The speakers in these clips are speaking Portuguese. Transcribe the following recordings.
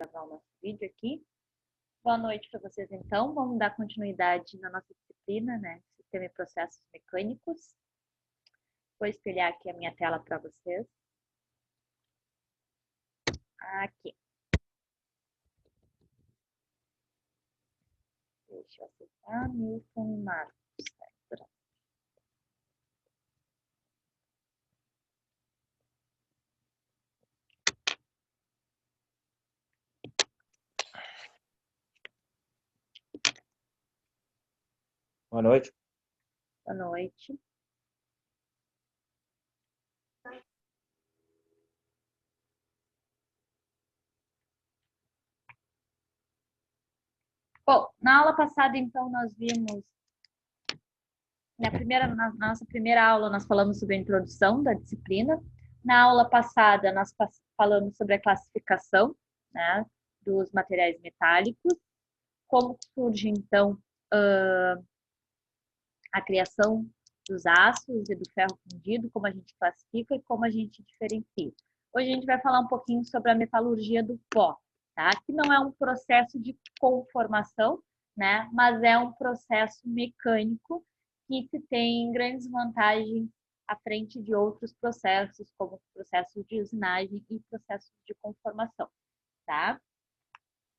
gravar o nosso vídeo aqui. Boa noite para vocês, então. Vamos dar continuidade na nossa disciplina, né? Sistema e processos mecânicos. Vou espelhar aqui a minha tela para vocês. Aqui. Deixa eu acessar Newton e Marcos. Pronto. Boa noite. Boa noite. Bom, na aula passada, então, nós vimos... Na nossa primeira aula, nós falamos sobre a introdução da disciplina. Na aula passada, nós falamos sobre a classificação, né, dos materiais metálicos, como surge, então, a criação dos aços e do ferro fundido, como a gente classifica e como a gente diferencia. Hoje a gente vai falar um pouquinho sobre a metalurgia do pó, tá? Que não é um processo de conformação, né, mas é um processo mecânico que tem grandes vantagens à frente de outros processos, como processos de usinagem e processos de conformação, tá?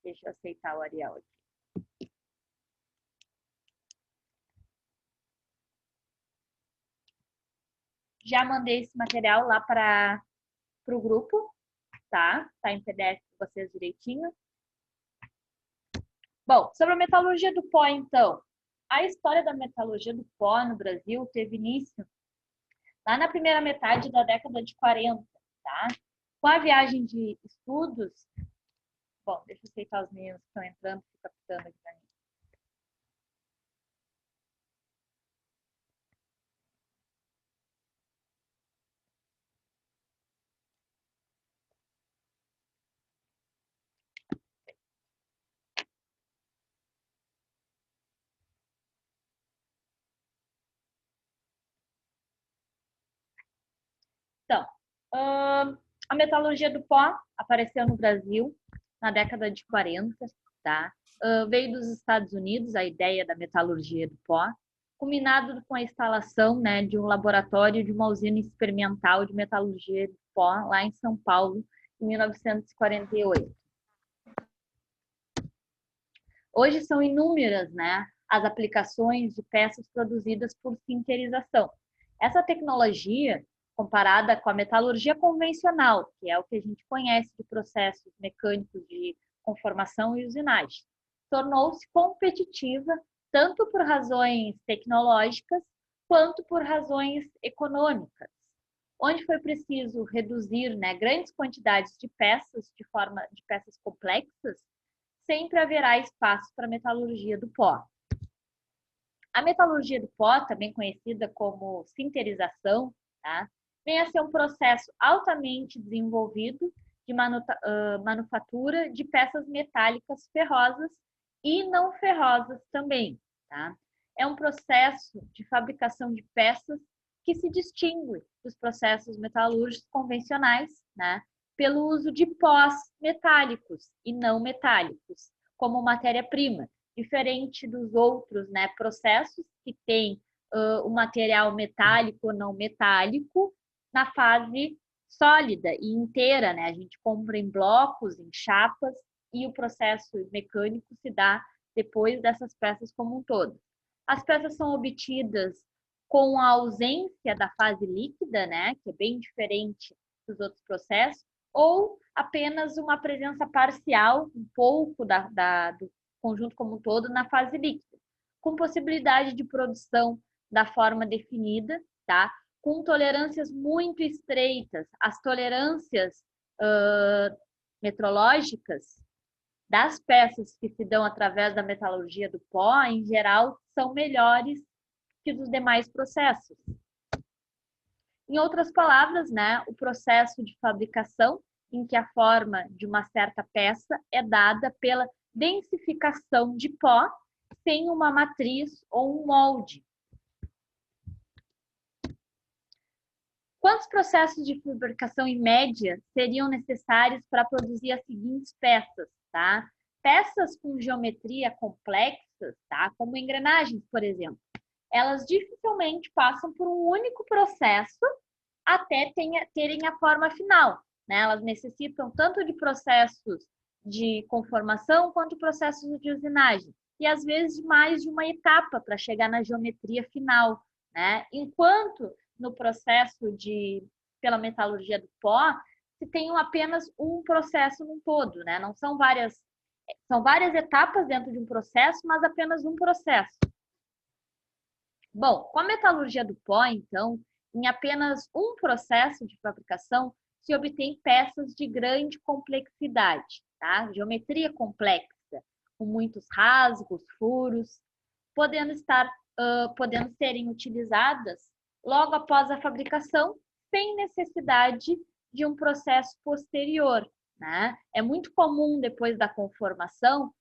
Deixa eu aceitar o Ariel aqui. Já mandei esse material lá para o grupo, tá? Tá em PDF para vocês direitinho. Bom, sobre a metalurgia do pó, então. A história da metalurgia do pó no Brasil teve início lá na primeira metade da década de 40, tá? Com a viagem de estudos... Bom, deixa eu aceitar os meninos que estão entrando e ficam pitando aqui para mim. Então, a metalurgia do pó apareceu no Brasil na década de 40, tá? Veio dos Estados Unidos a ideia da metalurgia do pó, culminado com a instalação, né, de um laboratório de uma usina experimental de metalurgia do pó lá em São Paulo, em 1948. Hoje são inúmeras, né, as aplicações de peças produzidas por sinterização. Essa tecnologia, comparada com a metalurgia convencional, que é o que a gente conhece de processos mecânicos de conformação e usinagem, tornou-se competitiva tanto por razões tecnológicas quanto por razões econômicas, onde foi preciso reduzir, né, grandes quantidades de peças de peças complexas. Sempre haverá espaço para a metalurgia do pó. A metalurgia do pó, também conhecida como sinterização, tá? Vem a ser um processo altamente desenvolvido de manufatura de peças metálicas ferrosas e não ferrosas também. Tá? É um processo de fabricação de peças que se distingue dos processos metalúrgicos convencionais, né? Pelo uso de pós metálicos e não metálicos como matéria-prima, diferente dos outros, né, processos que têm o material metálico ou não metálico na fase sólida e inteira, né? A gente compra em blocos, em chapas, e o processo mecânico se dá depois dessas peças como um todo. As peças são obtidas com a ausência da fase líquida, né, que é bem diferente dos outros processos, ou apenas uma presença parcial, um pouco do conjunto como um todo, na fase líquida, com possibilidade de produção da forma definida, tá? Com tolerâncias muito estreitas. As tolerâncias metrológicas das peças que se dão através da metalurgia do pó, em geral, são melhores que dos demais processos. Em outras palavras, né, o processo de fabricação, em que a forma de uma certa peça é dada pela densificação de pó sem uma matriz ou um molde. Quantos processos de fabricação em média seriam necessários para produzir as seguintes peças, tá? Peças com geometria complexas, tá? Como engrenagens, por exemplo, elas dificilmente passam por um único processo até terem a forma final, né? Elas necessitam tanto de processos de conformação quanto processos de usinagem. E às vezes mais de uma etapa para chegar na geometria final, né? Enquanto no processo pela metalurgia do pó, se tem apenas um processo num todo, né? Não são várias etapas dentro de um processo, mas apenas um processo. Bom, com a metalurgia do pó, então, em apenas um processo de fabricação, se obtém peças de grande complexidade, tá? Geometria complexa, com muitos rasgos, furos, podendo serem utilizadas logo após a fabricação, sem necessidade de um processo posterior, né? É muito comum, depois da conformação,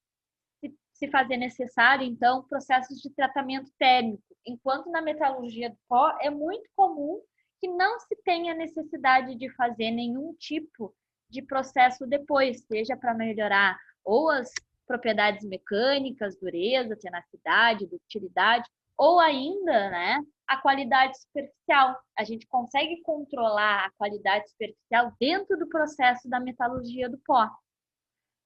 se fazer necessário, então, processos de tratamento térmico, enquanto na metalurgia do pó é muito comum que não se tenha necessidade de fazer nenhum tipo de processo depois, seja para melhorar ou as propriedades mecânicas, dureza, tenacidade, ductilidade, ou ainda, né, a qualidade superficial. A gente consegue controlar a qualidade superficial dentro do processo da metalurgia do pó.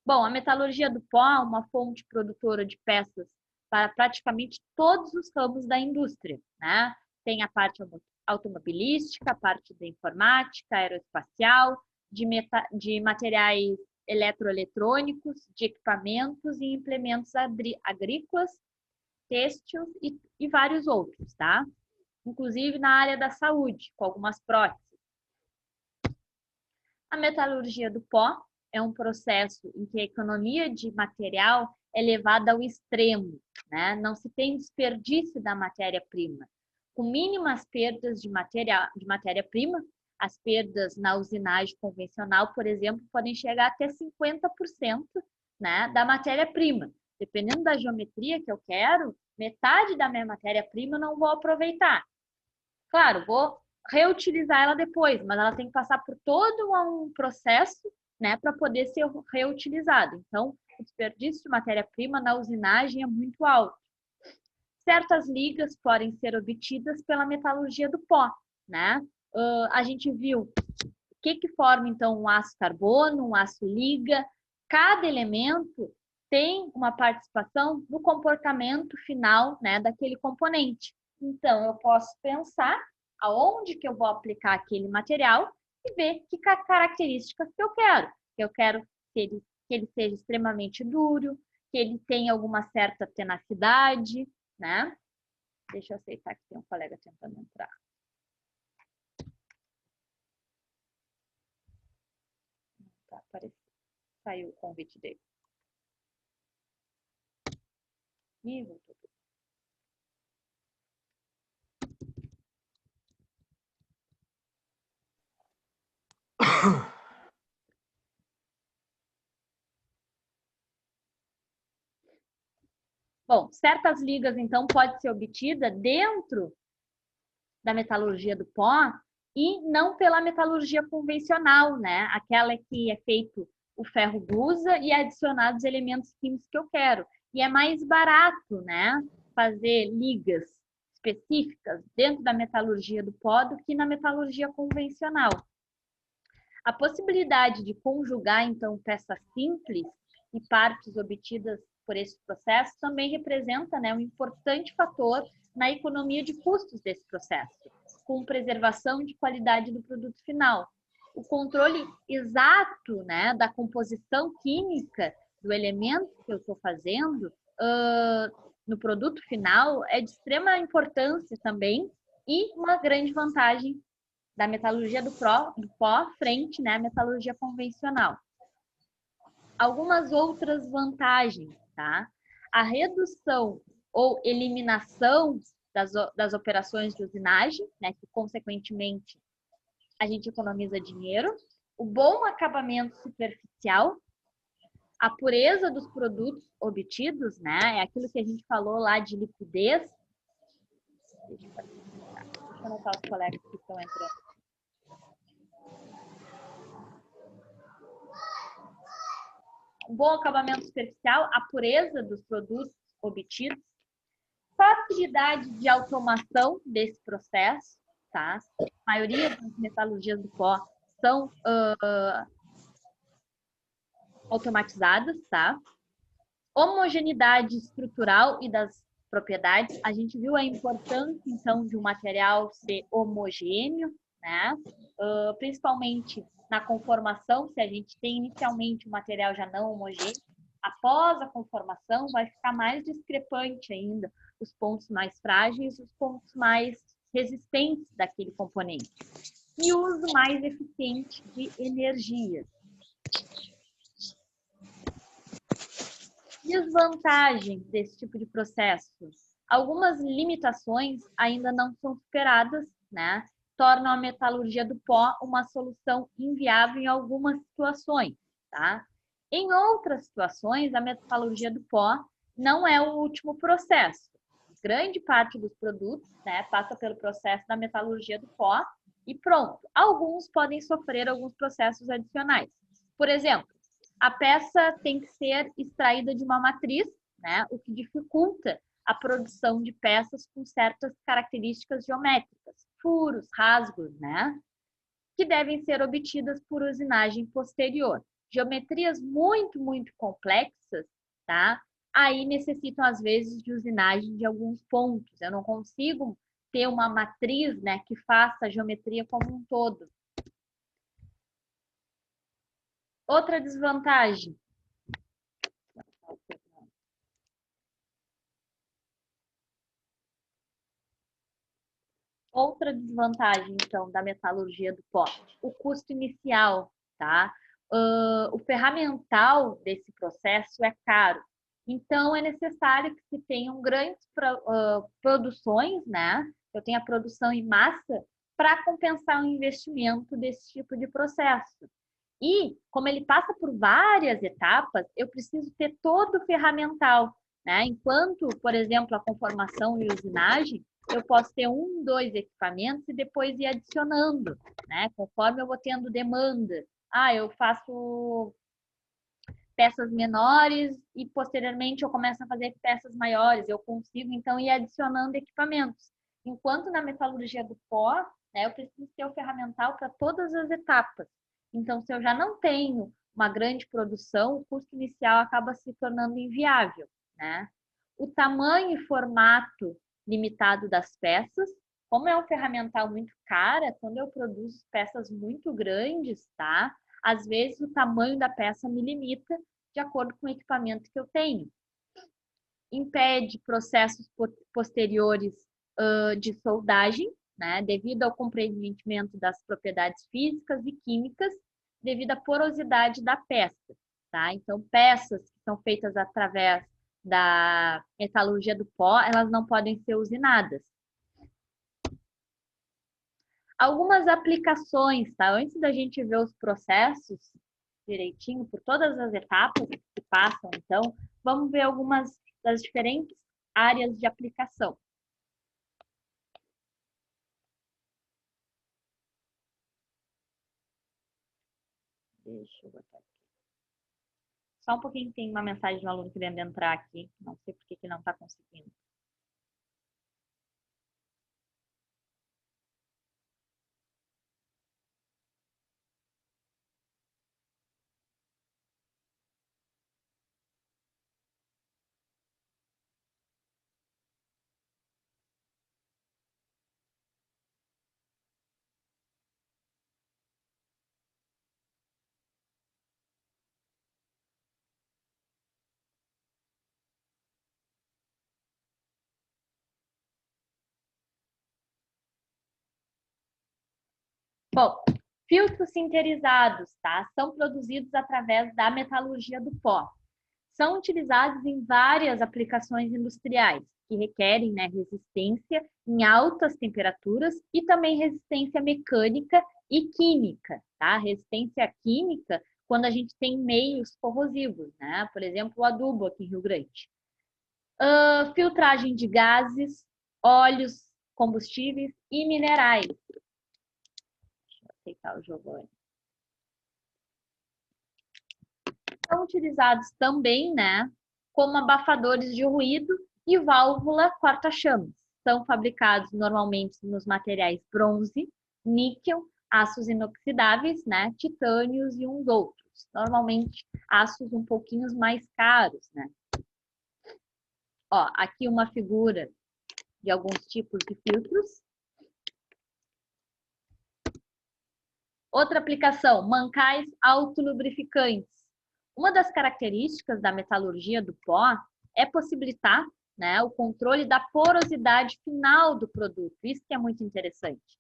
Bom, a metalurgia do pó é uma fonte produtora de peças para praticamente todos os ramos da indústria, né? Tem a parte automobilística, a parte da informática, aeroespacial, de materiais eletroeletrônicos, de equipamentos e implementos agrícolas, têxteis e vários outros, tá? Inclusive na área da saúde, com algumas próteses. A metalurgia do pó é um processo em que a economia de material é levada ao extremo, né? Não se tem desperdício da matéria-prima. Com mínimas perdas de matéria-prima, as perdas na usinagem convencional, por exemplo, podem chegar até 50%, né, da matéria-prima. Dependendo da geometria que eu quero, metade da minha matéria-prima eu não vou aproveitar. Claro, vou reutilizar ela depois, mas ela tem que passar por todo um processo, né, para poder ser reutilizado. Então, o desperdício de matéria-prima na usinagem é muito alto. Certas ligas podem ser obtidas pela metalurgia do pó, né? A gente viu o que forma, então, um aço carbono, um aço liga. Cada elemento tem uma participação no comportamento final, né, daquele componente. Então, eu posso pensar aonde que eu vou aplicar aquele material e ver que características que eu quero. Eu quero que ele seja extremamente duro, que ele tenha alguma certa tenacidade, né? Deixa eu aceitar que tem um colega tentando entrar. Tá, apareceu. Saiu o convite dele. Ih, voltou. Bom, certas ligas, então, pode ser obtida dentro da metalurgia do pó e não pela metalurgia convencional, né? Aquela que é feito o ferro gusa e adicionados elementos químicos que eu quero. E é mais barato, né, fazer ligas específicas dentro da metalurgia do pó do que na metalurgia convencional. A possibilidade de conjugar, então, peças simples e partes obtidas por esse processo também representa, né, um importante fator na economia de custos desse processo, com preservação de qualidade do produto final. O controle exato, né, da composição química do elemento que eu estou fazendo no produto final é de extrema importância também e uma grande vantagem da metalurgia do pó frente, né, à metalurgia convencional. Algumas outras vantagens, tá? A redução ou eliminação das operações de usinagem, né, que consequentemente a gente economiza dinheiro, o bom acabamento superficial, a pureza dos produtos obtidos, né, é aquilo que a gente falou lá de liquidez. Deixa eu anotar os colegas que estão entrando. um bom acabamento superficial, a pureza dos produtos obtidos, facilidade de automação desse processo, tá? A maioria das metalurgias do pó são automatizadas, tá? Homogeneidade estrutural e das propriedades. A gente viu a importância, então, de um material ser homogêneo, né? Principalmente na conformação, se a gente tem inicialmente um material já não homogêneo, após a conformação vai ficar mais discrepante ainda os pontos mais frágeis, os pontos mais resistentes daquele componente. E uso mais eficiente de energia. Desvantagem desse tipo de processo. Algumas limitações ainda não são superadas, né? Tornam a metalurgia do pó uma solução inviável em algumas situações, tá? Em outras situações, a metalurgia do pó não é o último processo. Grande parte dos produtos, né, passa pelo processo da metalurgia do pó e pronto. Alguns podem sofrer alguns processos adicionais. Por exemplo, a peça tem que ser extraída de uma matriz, né, o que dificulta a produção de peças com certas características geométricas, furos, rasgos, né, que devem ser obtidas por usinagem posterior. Geometrias muito, muito complexas, tá? Aí necessitam, às vezes, de usinagem de alguns pontos. Eu não consigo ter uma matriz, né, que faça a geometria como um todo. Outra desvantagem. Outra desvantagem, então, da metalurgia do pó, o custo inicial, tá? O ferramental desse processo é caro. Então, é necessário que se tenham grandes produções, né? Eu tenho a produção em massa para compensar o investimento desse tipo de processo. E, como ele passa por várias etapas, eu preciso ter todo o ferramental, né? Enquanto, por exemplo, a conformação e usinagem, eu posso ter um, dois equipamentos e depois ir adicionando, né? Conforme eu vou tendo demanda. Eu faço peças menores e posteriormente eu começo a fazer peças maiores. Eu consigo, então, ir adicionando equipamentos. Enquanto na metalurgia do pó, né, eu preciso ter o ferramental para todas as etapas. Então, se eu já não tenho uma grande produção, o custo inicial acaba se tornando inviável, né? O tamanho e formato limitado das peças, como é um ferramental muito cara, quando eu produzo peças muito grandes, tá? Às vezes o tamanho da peça me limita de acordo com o equipamento que eu tenho. Impede processos posteriores de soldagem, né? Devido ao comprometimento das propriedades físicas e químicas, devido à porosidade da peça, tá? Então, peças que são feitas através da metalurgia do pó, elas não podem ser usinadas. Algumas aplicações, tá? Antes da gente ver os processos direitinho, por todas as etapas que passam, então, vamos ver algumas das diferentes áreas de aplicação. Deixa eu botar aqui. Só um pouquinho, tem uma mensagem de um aluno querendo entrar aqui. Não sei por que não está conseguindo. Bom, filtros sinterizados, tá? São produzidos através da metalurgia do pó. São utilizados em várias aplicações industriais, que requerem, né, resistência em altas temperaturas e também resistência mecânica e química, tá? Resistência química quando a gente tem meios corrosivos, né? Por exemplo, o adubo aqui em Rio Grande. Filtragem de gases, óleos, combustíveis e minerais. Deixa eu aceitar o jogo aí. São utilizados também, né, como abafadores de ruído e válvula corta-chamas. São fabricados normalmente nos materiais bronze, níquel, aços inoxidáveis, né, titânios e uns outros. Normalmente aços um pouquinho mais caros, né. Ó, aqui uma figura de alguns tipos de filtros. Outra aplicação, mancais autolubrificantes. Uma das características da metalurgia do pó é possibilitar, né, o controle da porosidade final do produto. Isso que é muito interessante.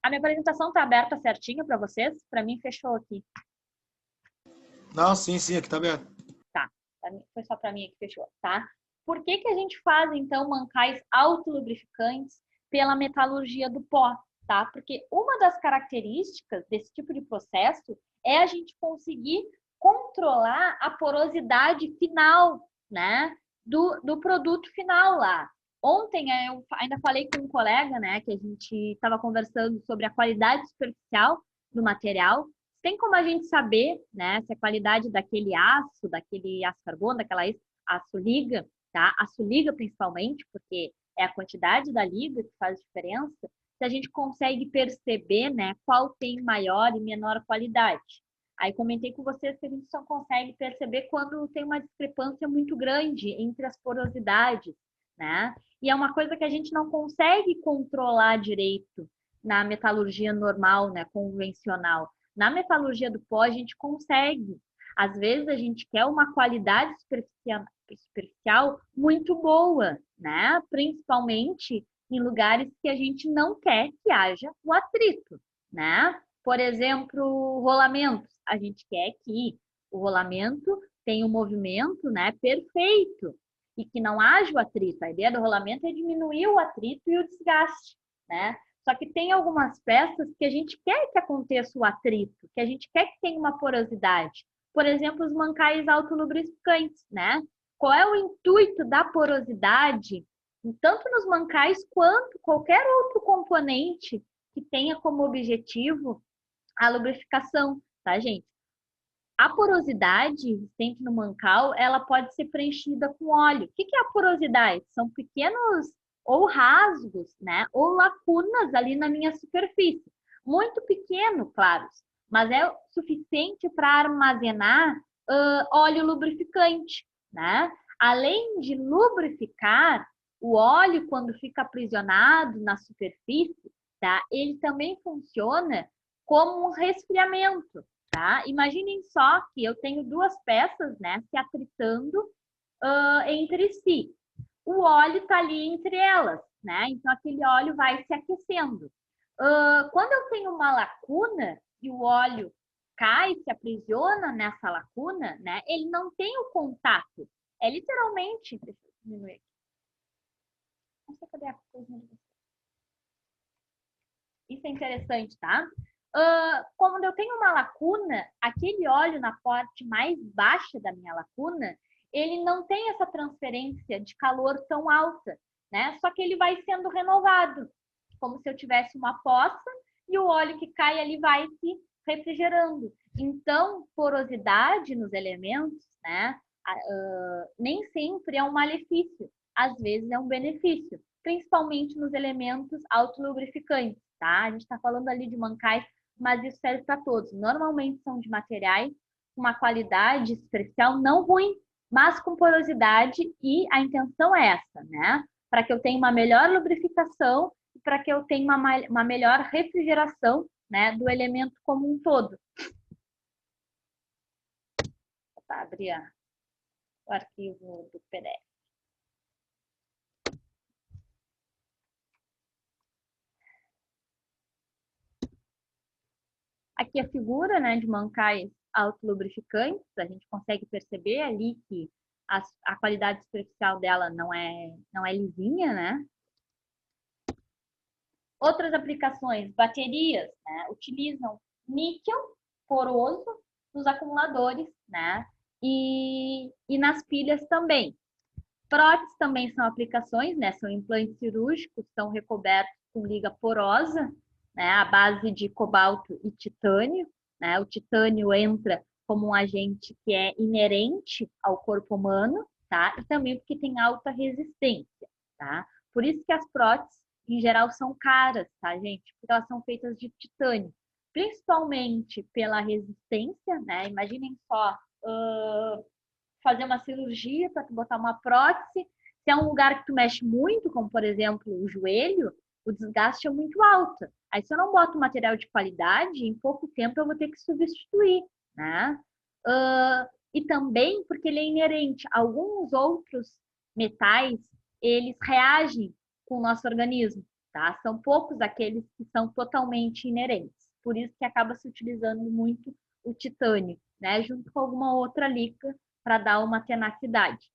A minha apresentação está aberta certinho para vocês? Para mim, fechou aqui. Não, sim, aqui está aberto. Tá, foi só para mim que fechou, tá? Por que a gente faz, então, mancais autolubrificantes pela metalurgia do pó, tá? Porque uma das características desse tipo de processo é a gente conseguir controlar a porosidade final, né, do produto final lá. Ontem eu ainda falei com um colega, né, que a gente estava conversando sobre a qualidade superficial do material. Tem como a gente saber, né, se a qualidade daquele aço carbono, daquela aço liga, tá? Aço liga principalmente, porque é a quantidade da liga que faz diferença, se a gente consegue perceber, né, qual tem maior e menor qualidade. Aí comentei com vocês que a gente só consegue perceber quando tem uma discrepância muito grande entre as porosidades, né? E é uma coisa que a gente não consegue controlar direito na metalurgia normal, né, convencional. Na metalurgia do pó, a gente consegue. Às vezes, a gente quer uma qualidade superficial muito boa, né? Principalmente em lugares que a gente não quer que haja o atrito, né? Por exemplo, rolamentos. A gente quer que o rolamento tenha um movimento, né, perfeito e que não haja o atrito. A ideia do rolamento é diminuir o atrito e o desgaste, né? Só que tem algumas peças que a gente quer que aconteça o atrito, que a gente quer que tenha uma porosidade. Por exemplo, os mancais autolubrificantes, né? Qual é o intuito da porosidade, tanto nos mancais quanto qualquer outro componente que tenha como objetivo a lubrificação, tá, gente? A porosidade existente no mancal, ela pode ser preenchida com óleo. O que é a porosidade? São pequenos ou rasgos, né? Ou lacunas ali na minha superfície. Muito pequeno, claro, mas é suficiente para armazenar óleo lubrificante, né? Além de lubrificar, o óleo, quando fica aprisionado na superfície, tá? Ele também funciona como um resfriamento. Tá? Imaginem só que eu tenho duas peças, né, se atritando entre si. O óleo está ali entre elas, né? Então aquele óleo vai se aquecendo. Quando eu tenho uma lacuna e o óleo cai, se aprisiona nessa lacuna, né? Ele não tem o contato. É literalmente. Deixa eu diminuir aqui. Não sei cadê a coisa. Isso é interessante, tá? Quando eu tenho uma lacuna, aquele óleo na parte mais baixa da minha lacuna, ele não tem essa transferência de calor tão alta, né? Só que ele vai sendo renovado, como se eu tivesse uma poça e o óleo que cai ali vai se refrigerando. Então, porosidade nos elementos, né? Nem sempre é um malefício, às vezes é um benefício, principalmente nos elementos autolubrificantes, tá? A gente está falando ali de mancais, mas isso serve para todos. Normalmente são de materiais com uma qualidade superficial não ruim, mas com porosidade, e a intenção é essa, né? Para que eu tenha uma melhor lubrificação e para que eu tenha uma melhor refrigeração, né, do elemento como um todo. Vou abrir o arquivo do PDF. Aqui a figura, né, de mancais autolubrificantes, a gente consegue perceber ali que a qualidade superficial dela não é lisinha, né? Outras aplicações, baterias, né, utilizam níquel poroso nos acumuladores, né? E nas pilhas também. Próteses também são aplicações, né? São implantes cirúrgicos, são recobertos com liga porosa, né, à base de cobalto e titânio, né? O titânio entra como um agente que é inerente ao corpo humano, tá? E também porque tem alta resistência, tá? Por isso que as próteses, em geral, são caras, tá, gente? Porque elas são feitas de titânio, principalmente pela resistência, né? Imaginem só, fazer uma cirurgia para tu botar uma prótese, se é um lugar que tu mexe muito, como por exemplo o joelho, o desgaste é muito alto. Aí se eu não boto material de qualidade, em pouco tempo eu vou ter que substituir, né? E também porque ele é inerente. Alguns outros metais, eles reagem com o nosso organismo, tá? São poucos aqueles que são totalmente inerentes. Por isso que acaba se utilizando muito o titânio, né? Junto com alguma outra liga para dar uma tenacidade.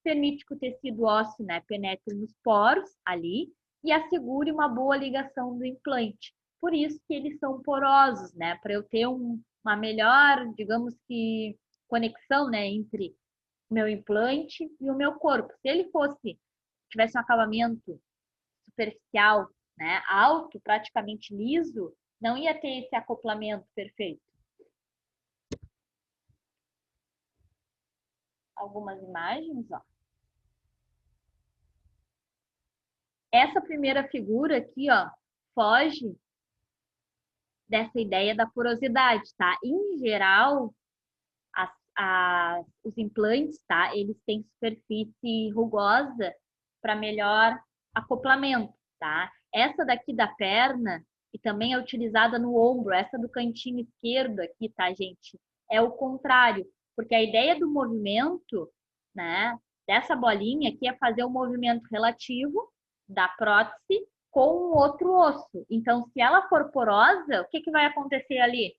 Permite que o tecido ósseo, né, penetre nos poros ali e assegure uma boa ligação do implante. Por isso que eles são porosos, né? Para eu ter uma melhor, digamos que, conexão, né, entre o meu implante e o meu corpo. Se ele tivesse um acabamento superficial, né, alto, praticamente liso, não ia ter esse acoplamento perfeito. Algumas imagens, ó. Essa primeira figura aqui, ó, foge dessa ideia da porosidade, tá? Em geral, os implantes, tá? Eles têm superfície rugosa para melhor acoplamento, tá? Essa daqui da perna, que também é utilizada no ombro, essa do cantinho esquerdo aqui, tá, gente? É o contrário, porque a ideia do movimento, né, dessa bolinha aqui é fazer o movimento relativo da prótese com o outro osso. Então, se ela for porosa, o que vai acontecer ali?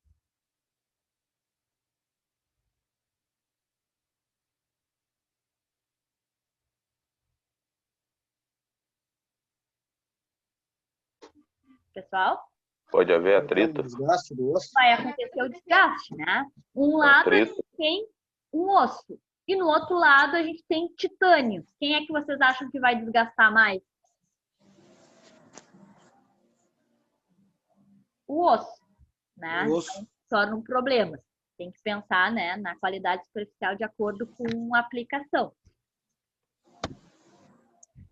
Pessoal? Pode haver atrito? Desgaste do osso. Vai acontecer o desgaste, né? Um lado a gente tem um osso e no outro lado a gente tem titânio. Quem é que vocês acham que vai desgastar mais? O osso, né? O osso. Então, torna um problema. Tem que pensar, né, na qualidade superficial de acordo com a aplicação.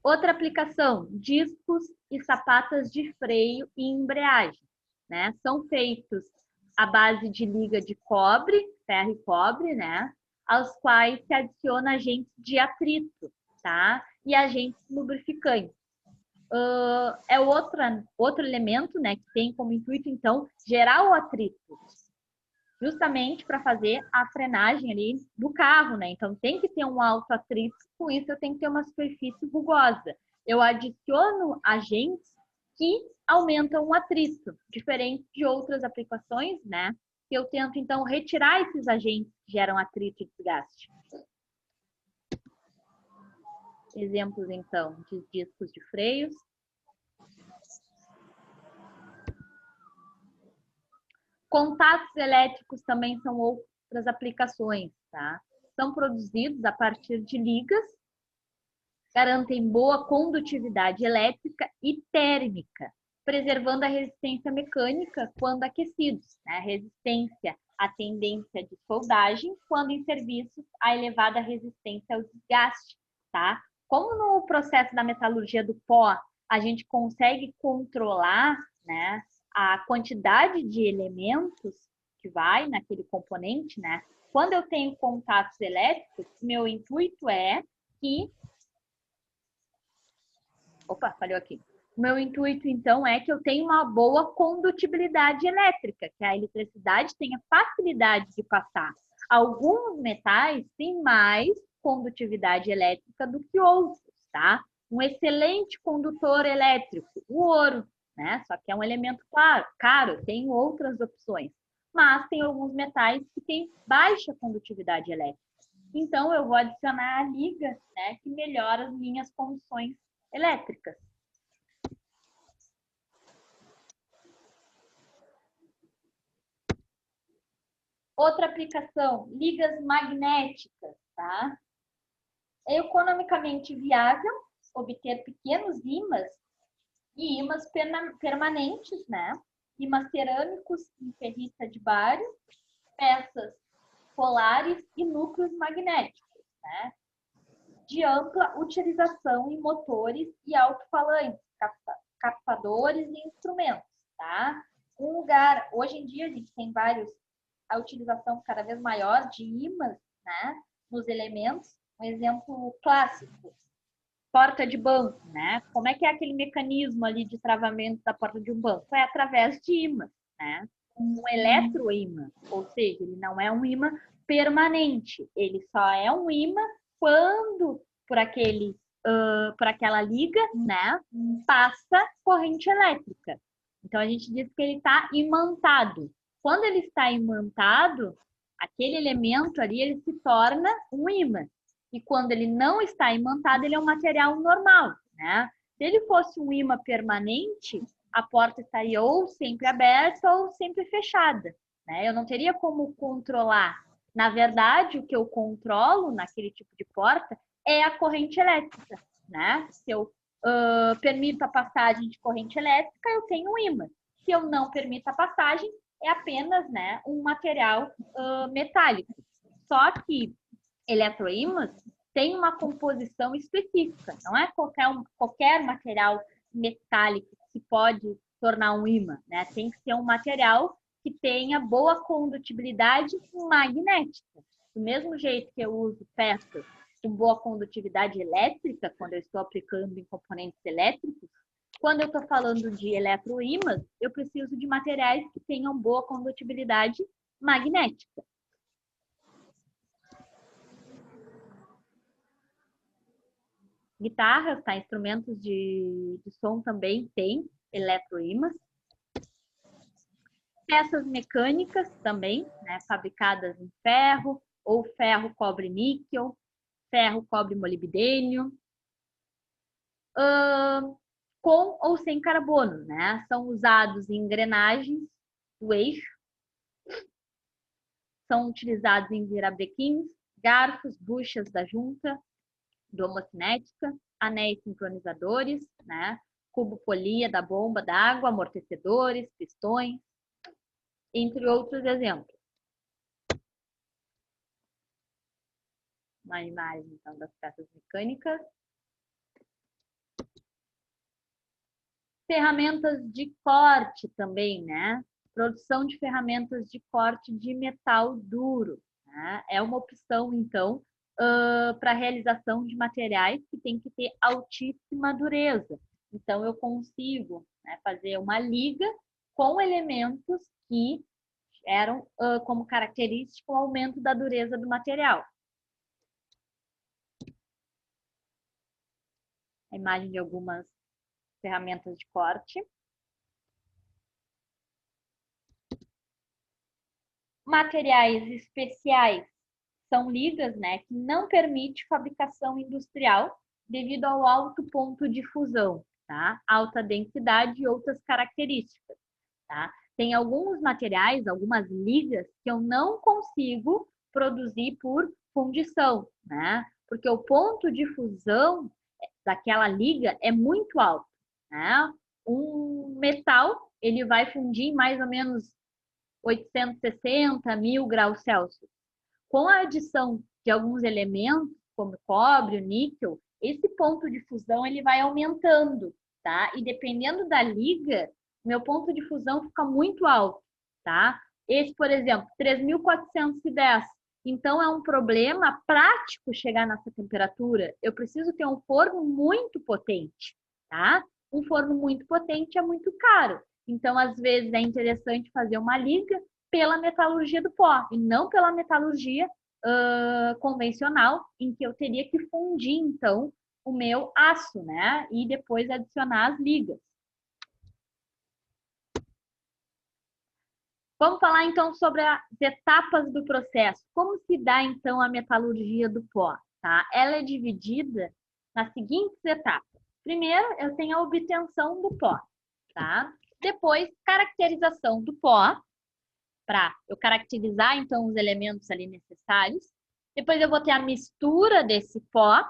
Outra aplicação, discos e sapatas de freio e embreagem, né? São feitos à base de liga de cobre, ferro e cobre, né? Aos quais se adiciona agentes de atrito, tá? E agentes lubrificantes. É outro elemento, né, que tem como intuito, então, gerar o atrito, justamente para fazer a frenagem ali do carro, né? Então tem que ter um alto atrito, com isso eu tenho que ter uma superfície rugosa. Eu adiciono agentes que aumentam o atrito, diferente de outras aplicações, né? Que eu tento então retirar esses agentes que geram atrito e desgaste. Exemplos então de discos de freios. Contatos elétricos também são outras aplicações, tá? São produzidos a partir de ligas, garantem boa condutividade elétrica e térmica, preservando a resistência mecânica quando aquecidos, né? Resistência à tendência de soldagem quando em serviços a elevada resistência ao desgaste, tá? Como no processo da metalurgia do pó a gente consegue controlar, né, a quantidade de elementos que vai naquele componente, né? Quando eu tenho contatos elétricos, meu intuito é que... Opa, falhou aqui. O meu intuito, então, é que eu tenha uma boa condutibilidade elétrica, que a eletricidade tenha facilidade de passar. Alguns metais têm mais condutividade elétrica do que outros, tá? Um excelente condutor elétrico, o ouro, né? Só que é um elemento caro, tem outras opções. Mas tem alguns metais que têm baixa condutividade elétrica. Então, eu vou adicionar a liga, né, que melhora as minhas condições elétricas. Outra aplicação, ligas magnéticas, tá? É economicamente viável obter pequenos ímãs e ímãs permanentes, né? ímãs cerâmicos em ferrita de bário, peças polares e núcleos magnéticos, né? De ampla utilização em motores e alto-falantes, captadores e instrumentos, tá? Um lugar, hoje em dia a gente tem a utilização cada vez maior de ímãs, né, nos elementos. Um exemplo clássico, porta de banco, né? Como é que é aquele mecanismo ali de travamento da porta de um banco? É através de ímãs, né? Um eletroímã, ou seja, ele não é um ímã permanente, ele só é um ímã quando por aquela liga, né, passa corrente elétrica. Então a gente diz que ele está imantado. Quando ele está imantado, aquele elemento ali ele se torna um ímã. E quando ele não está imantado, ele é um material normal, né? Se ele fosse um ímã permanente, a porta estaria ou sempre aberta ou sempre fechada, né? Eu não teria como controlar. Na verdade, o que eu controlo naquele tipo de porta é a corrente elétrica, né? Se eu permito a passagem de corrente elétrica, eu tenho um ímã. Se eu não permito a passagem, é apenas, né, um material metálico. Só que eletroímãs tem uma composição específica, não é qualquer material metálico que pode tornar um ímã, né? Tem que ser um material que tenha boa condutibilidade magnética. Do mesmo jeito que eu uso peças com boa condutividade elétrica, quando eu estou aplicando em componentes elétricos, quando eu estou falando de eletroímãs, eu preciso de materiais que tenham boa condutibilidade magnética. Guitarras, tá? Instrumentos de som também tem eletroímãs. Peças mecânicas também, né? Fabricadas em ferro, ou ferro, cobre, níquel, ferro, cobre, molibdênio. Com ou sem carbono, né? São usados em engrenagens do eixo. São utilizados em virabrequins, garfos, buchas da junta, doma cinética, anéis sincronizadores, né? Cubo polia da bomba d'água, amortecedores, pistões, entre outros exemplos. Uma imagem, então, das peças mecânicas. Ferramentas de corte também, né? Produção de ferramentas de corte de metal duro, né? É uma opção, então, para a realização de materiais que tem que ter altíssima dureza. Então, eu consigo, né, fazer uma liga com elementos que eram como característica o aumento da dureza do material. A imagem de algumas ferramentas de corte. Materiais especiais são ligas, né, que não permite fabricação industrial devido ao alto ponto de fusão, tá? Alta densidade e outras características, tá? Tem alguns materiais, algumas ligas que eu não consigo produzir por fundição, né? Porque o ponto de fusão daquela liga é muito alto, né? Um metal, ele vai fundir em mais ou menos 860, 1000 graus Celsius. Com a adição de alguns elementos, como o cobre, o níquel, esse ponto de fusão ele vai aumentando, tá? E dependendo da liga, meu ponto de fusão fica muito alto, tá? Esse, por exemplo, 3.410. Então, é um problema prático chegar nessa temperatura. Eu preciso ter um forno muito potente, tá? Um forno muito potente é muito caro. Então, às vezes, é interessante fazer uma liga pela metalurgia do pó e não pela metalurgia convencional, em que eu teria que fundir, então, o meu aço, né? E depois adicionar as ligas. Vamos falar, então, sobre as etapas do processo. Como se dá, então, a metalurgia do pó, tá? Ela é dividida nas seguintes etapas. Primeiro, eu tenho a obtenção do pó, tá? Depois, caracterização do pó, para eu caracterizar, então, os elementos ali necessários. Depois eu vou ter a mistura desse pó,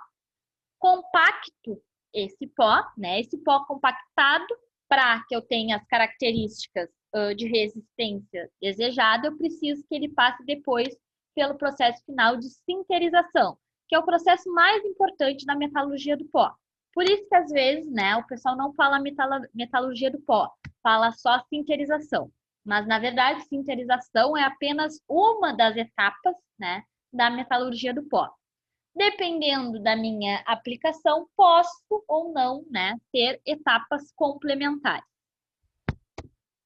compacto esse pó, né? Esse pó compactado para que eu tenha as características de resistência desejada, eu preciso que ele passe depois pelo processo final de sinterização, que é o processo mais importante da metalurgia do pó. Por isso que, às vezes, né, o pessoal não fala metalurgia do pó, fala só sinterização. Mas, na verdade, sinterização é apenas uma das etapas, né, da metalurgia do pó. Dependendo da minha aplicação, posso ou não, né, ter etapas complementares.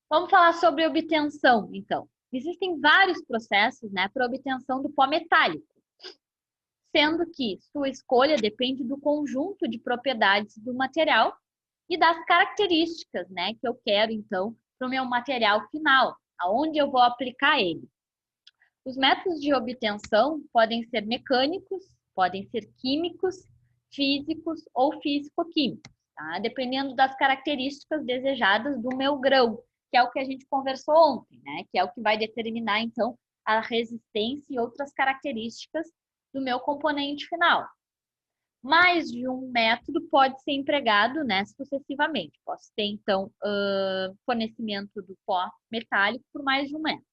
Vamos falar sobre obtenção, então. Existem vários processos, né, para obtenção do pó metálico, sendo que sua escolha depende do conjunto de propriedades do material e das características, né, que eu quero, então, para o meu material final, aonde eu vou aplicar ele. Os métodos de obtenção podem ser mecânicos, podem ser químicos, físicos ou físico-químicos, tá? Dependendo das características desejadas do meu grão, que é o que a gente conversou ontem, né? Que é o que vai determinar, então, a resistência e outras características do meu componente final. Mais de um método pode ser empregado, né, sucessivamente. Posso ter, então, fornecimento do pó metálico por mais de um método.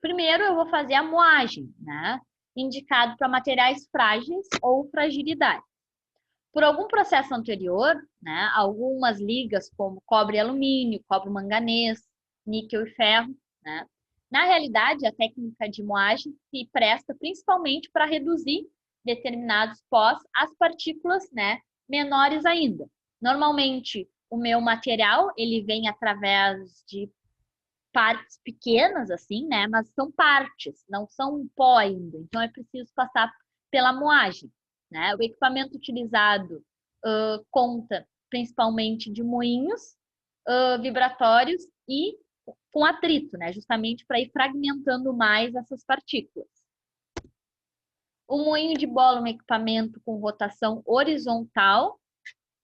Primeiro, eu vou fazer a moagem, né, indicado para materiais frágeis ou fragilidade. Por algum processo anterior, né, algumas ligas como cobre e alumínio, cobre e manganês, níquel e ferro, né, na realidade, a técnica de moagem se presta principalmente para reduzir determinados pós às partículas, né, menores ainda. Normalmente, o meu material, ele vem através de partes pequenas, assim, né, mas são partes, não são um pó ainda. Então, é preciso passar pela moagem, né? O equipamento utilizado conta principalmente de moinhos vibratórios e com atrito, né? Justamente para ir fragmentando mais essas partículas. O moinho de bola é um equipamento com rotação horizontal,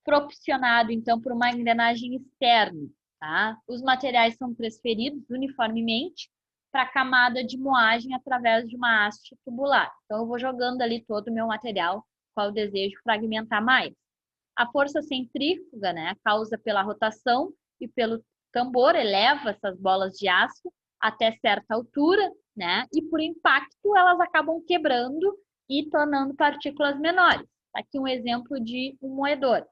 proporcionado, então, por uma engrenagem externa, tá? Os materiais são transferidos uniformemente para a camada de moagem através de uma haste tubular. Então, eu vou jogando ali todo o meu material, qual eu desejo fragmentar mais. A força centrífuga, né, causa pela rotação e pelo tambor, eleva essas bolas de aço até certa altura, né? E por impacto elas acabam quebrando e tornando partículas menores. Aqui um exemplo de um moedor.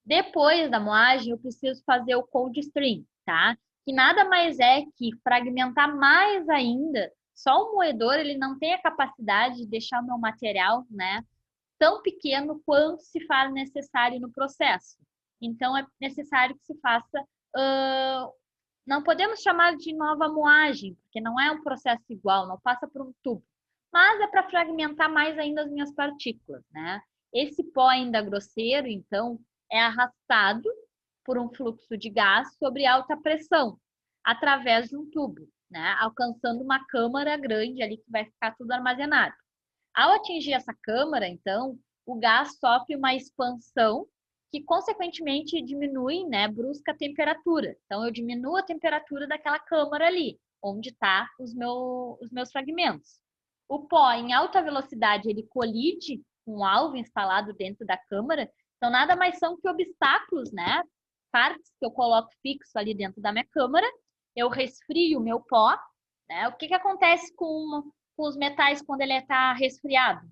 Depois da moagem, eu preciso fazer o cold stream, tá? Que nada mais é que fragmentar mais ainda. Só o moedor, ele não tem a capacidade de deixar o meu material, né, tão pequeno quanto se faz necessário no processo. Então, é necessário que se faça... não podemos chamar de nova moagem, porque não é um processo igual, não passa por um tubo. Mas é para fragmentar mais ainda as minhas partículas, né? Esse pó ainda grosseiro, então, é arrastado por um fluxo de gás sobre alta pressão, através de um tubo, né? Alcançando uma câmara grande ali que vai ficar tudo armazenado. Ao atingir essa câmara, então, o gás sofre uma expansão que, consequentemente, diminui, né, brusca a temperatura. Então, eu diminuo a temperatura daquela câmara ali, onde estão os meus fragmentos. O pó, em alta velocidade, ele colide com um alvo instalado dentro da câmara. Então, nada mais são que obstáculos, né? Partes que eu coloco fixo ali dentro da minha câmara. Eu resfrio o meu pó, né? O que acontece com os metais quando ele está resfriado?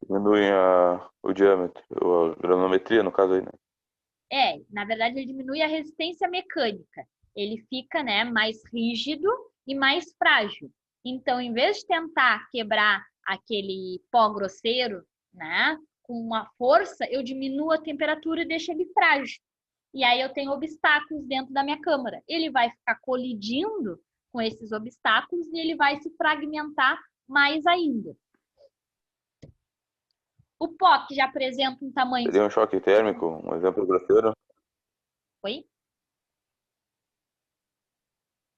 Diminui o diâmetro, a granometria, no caso aí, né? Na verdade, ele diminui a resistência mecânica. Ele fica, né, mais rígido e mais frágil. Então, em vez de tentar quebrar aquele pó grosseiro, né, com uma força, eu diminuo a temperatura e deixo ele frágil. E aí eu tenho obstáculos dentro da minha câmara. Ele vai ficar colidindo com esses obstáculos e ele vai se fragmentar mais ainda. O pó, que já apresenta um tamanho... Seria um choque térmico, um exemplo grosseiro? Oi?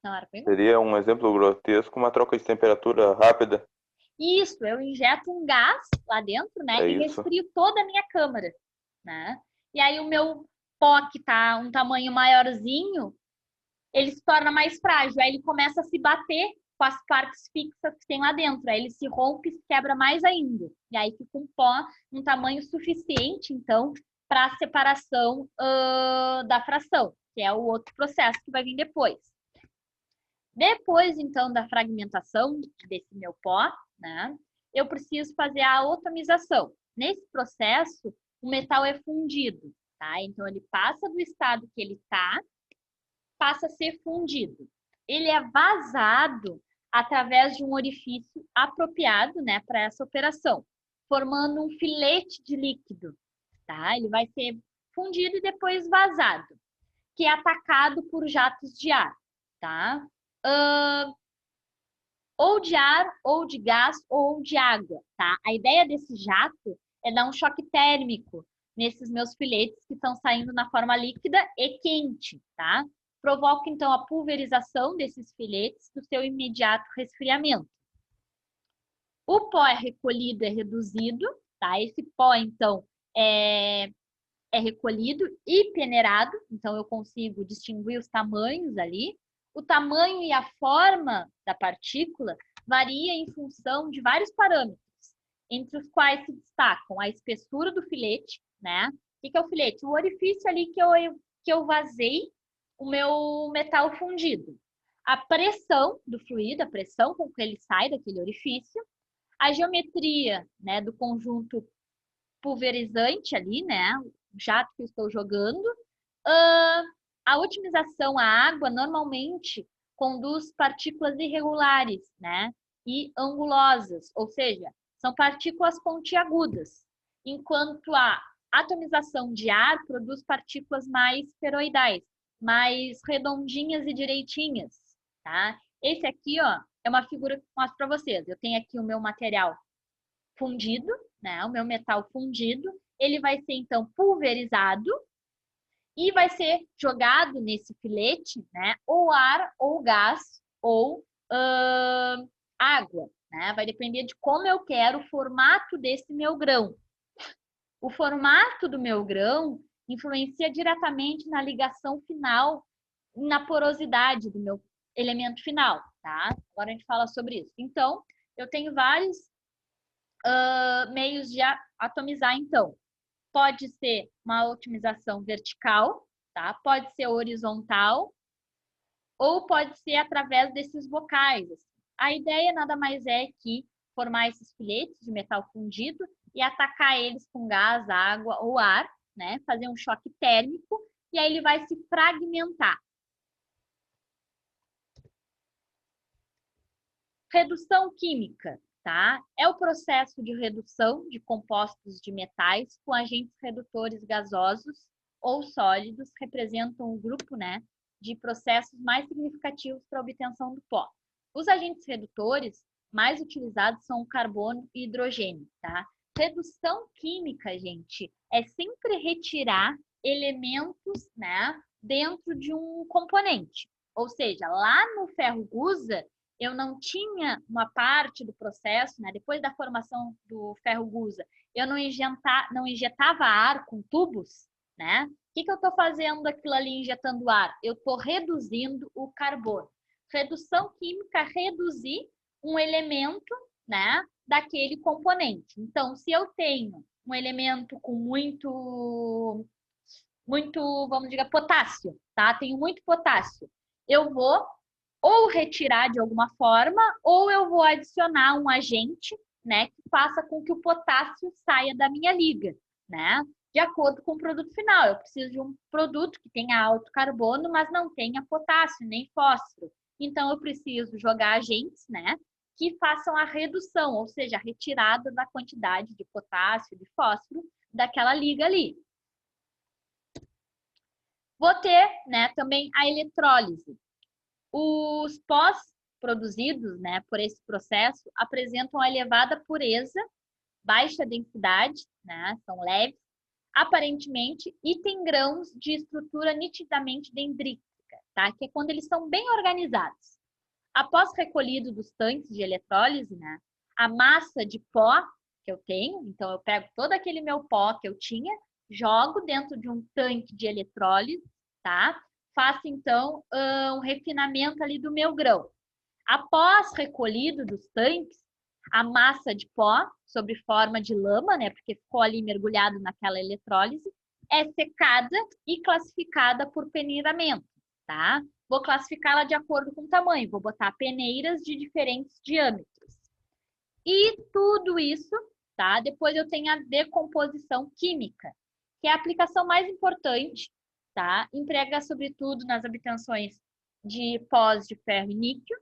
Não era pergunta? Seria um exemplo grotesco, uma troca de temperatura rápida. Isso, eu injeto um gás lá dentro, né? E resfrio toda a minha câmara, né? E aí o meu pó, que tá um tamanho maiorzinho, ele se torna mais frágil. Aí ele começa a se bater com as partes fixas que tem lá dentro. Aí ele se rompe e se quebra mais ainda. E aí fica um pó num tamanho suficiente, então, para a separação da fração, que é o outro processo que vai vir depois. Depois, então, da fragmentação desse meu pó, né, eu preciso fazer a atomização. Nesse processo, o metal é fundido, tá? Então, ele passa do estado que ele está, passa a ser fundido. Ele é vazado através de um orifício apropriado, né, para essa operação, formando um filete de líquido, tá? Ele vai ser fundido e depois vazado, que é atacado por jatos de ar, tá? Ou de ar, ou de gás, ou de água, tá? A ideia desse jato é dar um choque térmico nesses meus filetes que estão saindo na forma líquida e quente, tá? Provoca, então, a pulverização desses filetes do seu imediato resfriamento. O pó é recolhido, é reduzido, tá? Esse pó, então, é recolhido e peneirado, então eu consigo distinguir os tamanhos ali. O tamanho e a forma da partícula varia em função de vários parâmetros, entre os quais se destacam a espessura do filete, né? O que é o filete? O orifício ali que eu vazei o meu metal fundido. A pressão do fluido, a pressão com que ele sai daquele orifício, a geometria, né, do conjunto pulverizante ali, né, o jato que eu estou jogando. A otimização, a água, normalmente conduz partículas irregulares, né, e angulosas, ou seja, são partículas pontiagudas, enquanto a atomização de ar produz partículas mais esferoidais, mais redondinhas e direitinhas, tá? Esse aqui, ó, é uma figura que eu mostro para vocês. Eu tenho aqui o meu material fundido, né? O meu metal fundido. Ele vai ser, então, pulverizado e vai ser jogado nesse filete, né? Ou ar, ou gás, ou água, né? Vai depender de como eu quero o formato desse meu grão. O formato do meu grão influencia diretamente na ligação final, na porosidade do meu elemento final, tá? Agora a gente fala sobre isso. Então, eu tenho vários meios de atomizar, então. Pode ser uma otimização vertical, tá? Pode ser horizontal, ou pode ser através desses bocais. A ideia nada mais é que formar esses filetes de metal fundido e atacar eles com gás, água ou ar, né? Fazer um choque térmico e aí ele vai se fragmentar. Redução química, tá? É o processo de redução de compostos de metais com agentes redutores gasosos ou sólidos, representam o grupo, né, de processos mais significativos para a obtenção do pó. Os agentes redutores mais utilizados são o carbono e hidrogênio, tá? Redução química, gente, é sempre retirar elementos, né, dentro de um componente. Ou seja, lá no ferro-gusa, eu não tinha uma parte do processo, né, depois da formação do ferro-gusa, eu não injetava ar com tubos, né? O que eu estou fazendo aquilo ali injetando ar? Eu estou reduzindo o carbono. Redução química, reduzir um elemento, né, daquele componente. Então, se eu tenho um elemento com muito, vamos dizer, potássio, tá? Tenho muito potássio. Eu vou ou retirar de alguma forma, ou eu vou adicionar um agente, né, que faça com que o potássio saia da minha liga, né? De acordo com o produto final. Eu preciso de um produto que tenha alto carbono, mas não tenha potássio nem fósforo. Então, eu preciso jogar agentes, né, que façam a redução, ou seja, a retirada da quantidade de potássio, de fósforo daquela liga ali. Vou ter, né, também a eletrólise. Os pós produzidos, né, por esse processo apresentam elevada pureza, baixa densidade, né, são leves, aparentemente, e têm grãos de estrutura nitidamente dendrítica, tá? Que é quando eles são bem organizados. Após recolhido dos tanques de eletrólise, né, a massa de pó que eu tenho, então eu pego todo aquele meu pó que eu tinha, jogo dentro de um tanque de eletrólise, tá? Faço, então, um refinamento ali do meu grão. Após recolhido dos tanques, a massa de pó, sob forma de lama, né, porque ficou ali mergulhado naquela eletrólise, é secada e classificada por peneiramento, tá? Vou classificá-la de acordo com o tamanho, vou botar peneiras de diferentes diâmetros. E tudo isso, tá? Depois eu tenho a decomposição química, que é a aplicação mais importante, tá? Emprega sobretudo nas obtenções de pós de ferro e níquel,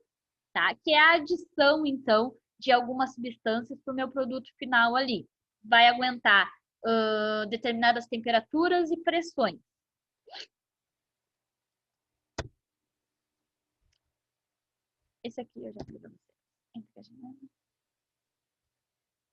tá? Que é a adição, então, de algumas substâncias para o meu produto final ali. Vai aguentar determinadas temperaturas e pressões. Esse aqui eu já falei para vocês.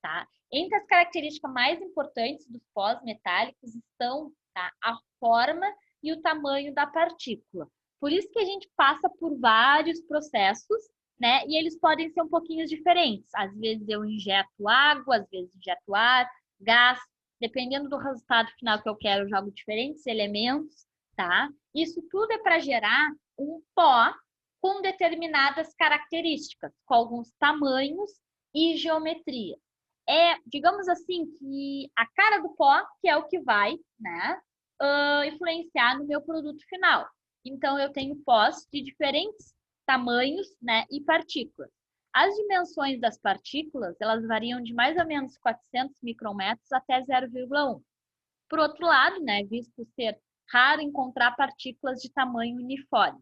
Tá? Entre as características mais importantes dos pós metálicos estão, tá, a forma e o tamanho da partícula. Por isso que a gente passa por vários processos, né? E eles podem ser um pouquinho diferentes. Às vezes eu injeto água, às vezes injeto ar, gás. Dependendo do resultado final que eu quero, eu jogo diferentes elementos, tá? Isso tudo é para gerar um pó com determinadas características, com alguns tamanhos e geometria. É, digamos assim, que a cara do pó, que é o que vai, né, influenciar no meu produto final. Então, eu tenho pós de diferentes tamanhos, né, e partículas. As dimensões das partículas, elas variam de mais ou menos 400 micrômetros até 0,1. Por outro lado, né, visto ser raro encontrar partículas de tamanho uniforme,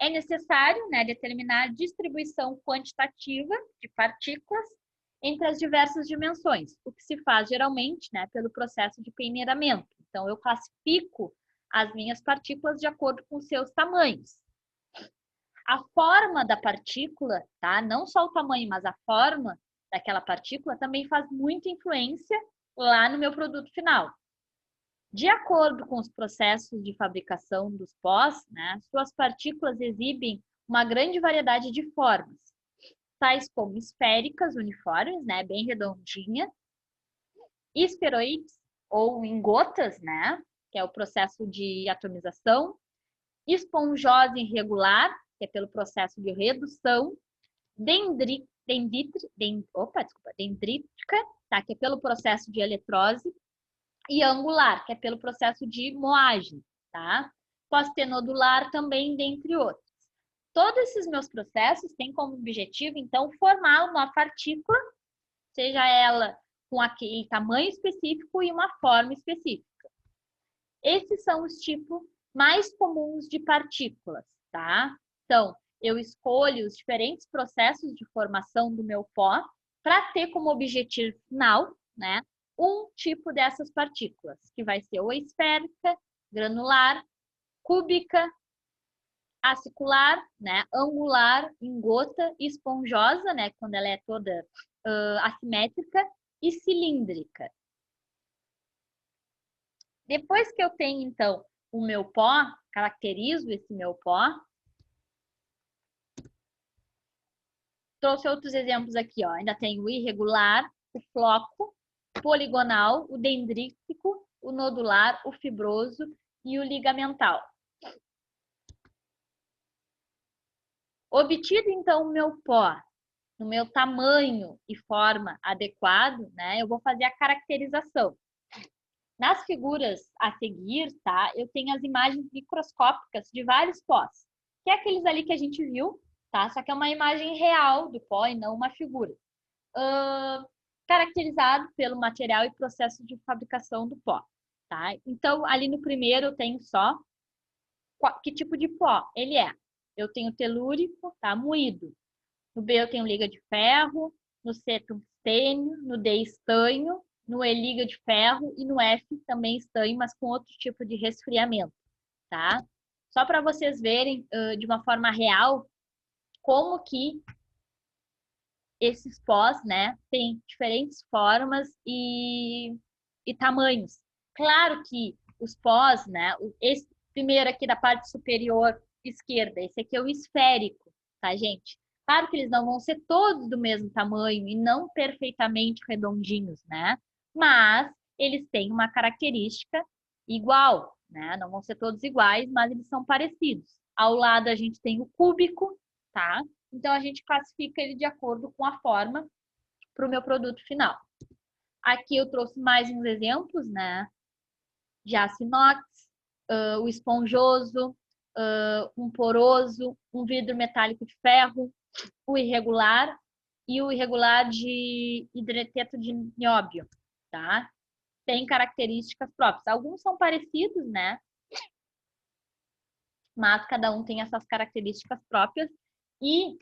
é necessário, né, determinar a distribuição quantitativa de partículas entre as diversas dimensões, o que se faz geralmente, né, pelo processo de peneiramento. Então, eu classifico as minhas partículas de acordo com seus tamanhos. A forma da partícula, tá? Não só o tamanho, mas a forma daquela partícula também faz muita influência lá no meu produto final. De acordo com os processos de fabricação dos pós, né, suas partículas exibem uma grande variedade de formas, tais como esféricas, uniformes, né, bem redondinha, esferoides ou em gotas, né, que é o processo de atomização, esponjosa irregular, que é pelo processo de redução, dendrítica, tá, que é pelo processo de eletrose, e angular, que é pelo processo de moagem, tá? Posso ter nodular também, dentre outros. Todos esses meus processos têm como objetivo, então, formar uma partícula, seja ela com aquele tamanho específico e uma forma específica. Esses são os tipos mais comuns de partículas, tá? Então, eu escolho os diferentes processos de formação do meu pó para ter como objetivo final, né, um tipo dessas partículas, que vai ser ou esférica, granular, cúbica, acicular, né, angular, em gota, esponjosa, né, quando ela é toda assimétrica, e cilíndrica. Depois que eu tenho, então, o meu pó, caracterizo esse meu pó, trouxe outros exemplos aqui, ó. Ainda tem o irregular, o floco, o poligonal, o dendrítico, o nodular, o fibroso e o ligamental. Obtido, então, o meu pó no meu tamanho e forma adequado, né, eu vou fazer a caracterização. Nas figuras a seguir, tá, eu tenho as imagens microscópicas de vários pós, que é aqueles ali que a gente viu, tá, só que é uma imagem real do pó e não uma figura. Caracterizado pelo material e processo de fabricação do pó, tá? Então, ali no primeiro eu tenho só que tipo de pó ele é. Eu tenho telúrico, tá, moído. No B eu tenho liga de ferro, no C tungstênio, no D estanho, no E liga de ferro e no F também estanho, mas com outro tipo de resfriamento, tá? Só para vocês verem de uma forma real como que esses pós, né, têm diferentes formas e tamanhos. Claro que os pós, né, esse primeiro aqui da parte superior esquerda, esse aqui é o esférico, tá, gente? Claro que eles não vão ser todos do mesmo tamanho e não perfeitamente redondinhos, né? Mas eles têm uma característica igual, né? Não vão ser todos iguais, mas eles são parecidos. Ao lado a gente tem o cúbico, tá? Então, a gente classifica ele de acordo com a forma para o meu produto final. Aqui eu trouxe mais uns exemplos, né? De aço inox, o esponjoso, um poroso, um vidro metálico de ferro, o irregular e o irregular de hidreteto de nióbio, tá? Tem características próprias. Alguns são parecidos, né? Mas cada um tem essas características próprias e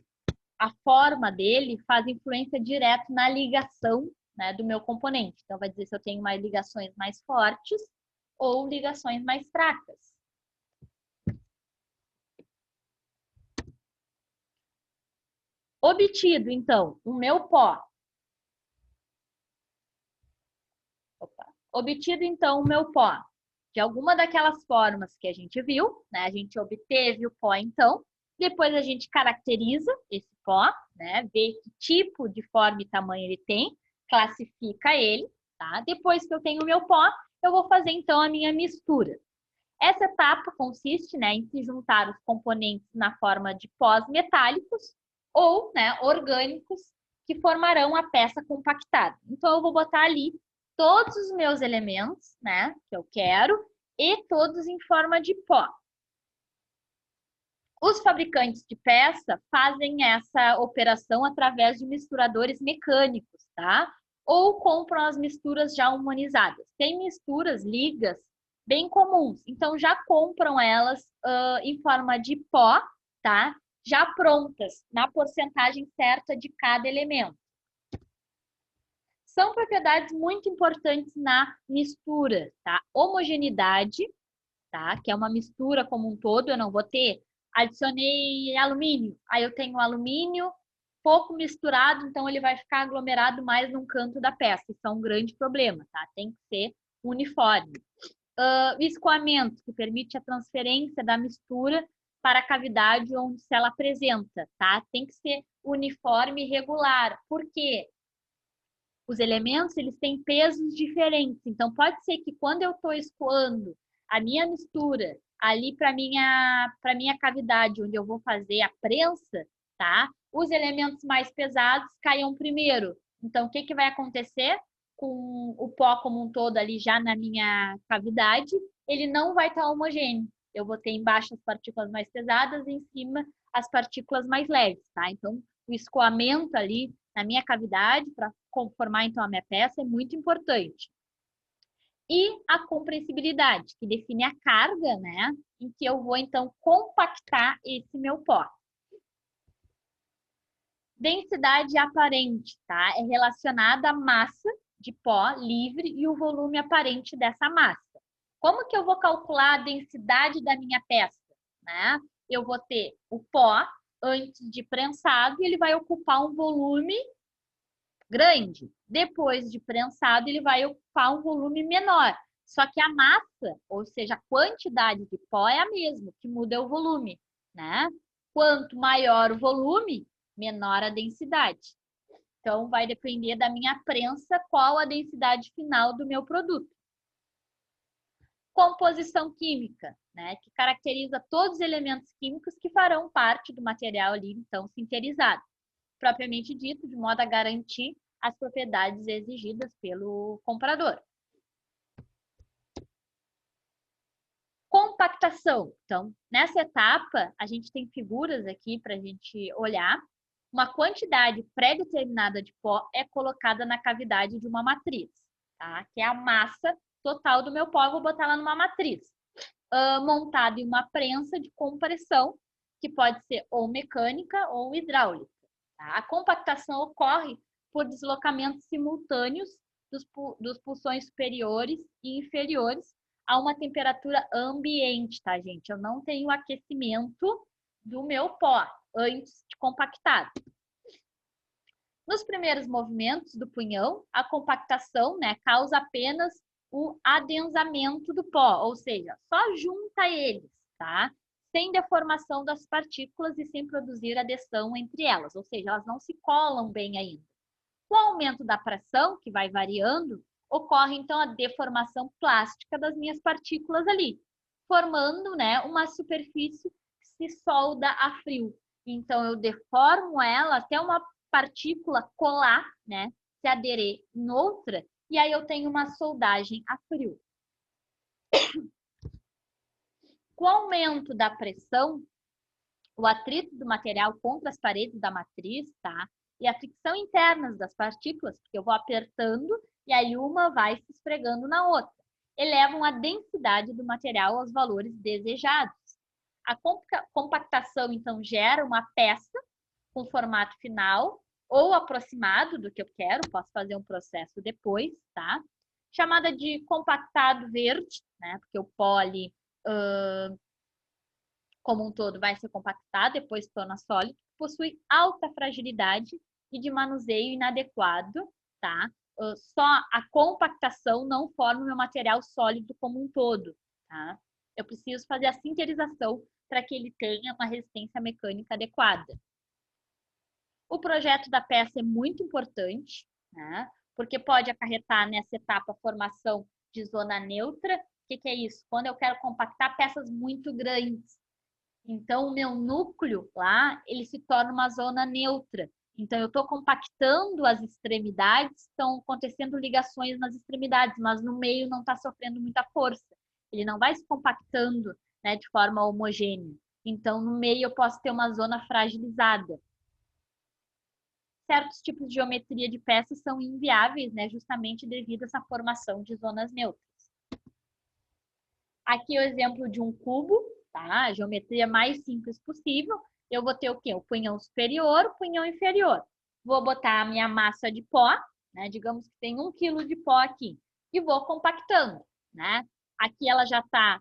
a forma dele faz influência direta na ligação, né, do meu componente. Então, vai dizer se eu tenho mais ligações mais fortes ou ligações mais fracas. Obtido, então, o meu pó. Obtido, então, o meu pó de alguma daquelas formas que a gente viu, né? A gente obteve o pó, então. Depois a gente caracteriza esse pó, né? Vê que tipo de forma e tamanho ele tem, classifica ele, tá? Depois que eu tenho o meu pó, eu vou fazer, então, a minha mistura. Essa etapa consiste, né, em se juntar os componentes na forma de pós metálicos ou, né, orgânicos que formarão a peça compactada. Então, eu vou botar ali todos os meus elementos, né, que eu quero, e todos em forma de pó. Os fabricantes de peça fazem essa operação através de misturadores mecânicos, tá? Ou compram as misturas já humanizadas. Tem misturas, ligas, bem comuns. Então, já compram elas em forma de pó, tá? Já prontas, na porcentagem certa de cada elemento. São propriedades muito importantes na mistura, tá? Homogeneidade, tá? Que é uma mistura como um todo, eu não vou ter. Adicionei alumínio, aí eu tenho alumínio pouco misturado, então ele vai ficar aglomerado mais num canto da peça. Isso é um grande problema, tá? Tem que ser uniforme. O escoamento, que permite a transferência da mistura para a cavidade onde ela apresenta, tá? Tem que ser uniforme e regular. Por quê? Os elementos, eles têm pesos diferentes. Então, pode ser que quando eu estou escoando a minha mistura ali para minha cavidade, onde eu vou fazer a prensa, tá? Os elementos mais pesados caiam primeiro. Então, o que vai acontecer com o pó como um todo ali já na minha cavidade? Ele não vai estar homogêneo. Eu vou ter embaixo as partículas mais pesadas e em cima as partículas mais leves, tá? Então, o escoamento ali na minha cavidade para conformar então a minha peça é muito importante. E a compressibilidade, que define a carga, né, em que eu vou então compactar esse meu pó. Densidade aparente, tá? É relacionada à massa de pó livre e o volume aparente dessa massa. Como que eu vou calcular a densidade da minha peça, né? Eu vou ter o pó antes de prensado e ele vai ocupar um volume grande. Depois de prensado, ele vai ocupar um volume menor. Só que a massa, ou seja, a quantidade de pó é a mesma, o que muda é o volume, né? Quanto maior o volume, menor a densidade. Então, vai depender da minha prensa qual a densidade final do meu produto. Composição química, né? Que caracteriza todos os elementos químicos que farão parte do material ali, então, sinterizado. Propriamente dito, de modo a garantir as propriedades exigidas pelo comprador. Compactação. Então, nessa etapa, a gente tem figuras aqui para a gente olhar. Uma quantidade pré-determinada de pó é colocada na cavidade de uma matriz, tá? Que é a massa total do meu pó, eu vou botar ela numa matriz. Montada em uma prensa de compressão, que pode ser ou mecânica ou hidráulica. Tá? A compactação ocorre por deslocamentos simultâneos dos pulsões superiores e inferiores a uma temperatura ambiente, tá, gente? Eu não tenho aquecimento do meu pó antes de compactar. Nos primeiros movimentos do punhão, a compactação, né, causa apenas o adensamento do pó, ou seja, só junta eles, tá? Sem deformação das partículas e sem produzir adesão entre elas, ou seja, elas não se colam bem ainda. Com o aumento da pressão, que vai variando, ocorre então a deformação plástica das minhas partículas ali, formando, né, uma superfície que se solda a frio. Então, eu deformo ela até uma partícula colar, né? Se aderir em outra, e aí eu tenho uma soldagem a frio. Com o aumento da pressão, o atrito do material contra as paredes da matriz, tá? E a fricção interna das partículas, porque eu vou apertando e aí uma vai se esfregando na outra, elevam a densidade do material aos valores desejados. A compactação, então, gera uma peça com formato final ou aproximado do que eu quero, posso fazer um processo depois, tá? Chamada de compactado verde, né? Porque o pó ali, como um todo, vai ser compactado, depois se torna sólido, possui alta fragilidade e de manuseio inadequado, tá? Só a compactação não forma o meu material sólido como um todo, tá? Eu preciso fazer a sinterização para que ele tenha uma resistência mecânica adequada. O projeto da peça é muito importante, né? Porque pode acarretar nessa etapa a formação de zona neutra. O que é isso? Quando eu quero compactar peças muito grandes. Então, o meu núcleo lá, ele se torna uma zona neutra. Então, eu estou compactando as extremidades, estão acontecendo ligações nas extremidades, mas no meio não está sofrendo muita força. Ele não vai se compactando, né, de forma homogênea. Então, no meio eu posso ter uma zona fragilizada. Certos tipos de geometria de peças são inviáveis, né, justamente devido a essa formação de zonas neutras. Aqui é o exemplo de um cubo, tá? A geometria mais simples possível. Eu vou ter o quê? O punhão superior, o punhão inferior. Vou botar a minha massa de pó, né? Digamos que tem 1 kg de pó aqui. E vou compactando, né? Aqui ela já está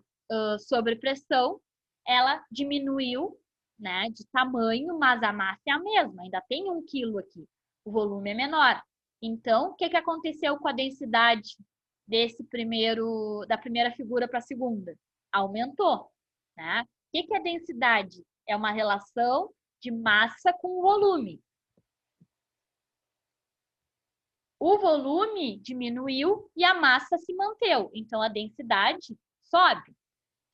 sob pressão. Ela diminuiu, né, de tamanho, mas a massa é a mesma. Ainda tem 1 kg aqui. O volume é menor. Então, o que aconteceu com a densidade da primeira figura para a segunda? Aumentou, né? O que é densidade? É uma relação de massa com volume. O volume diminuiu e a massa se manteve. Então, a densidade sobe.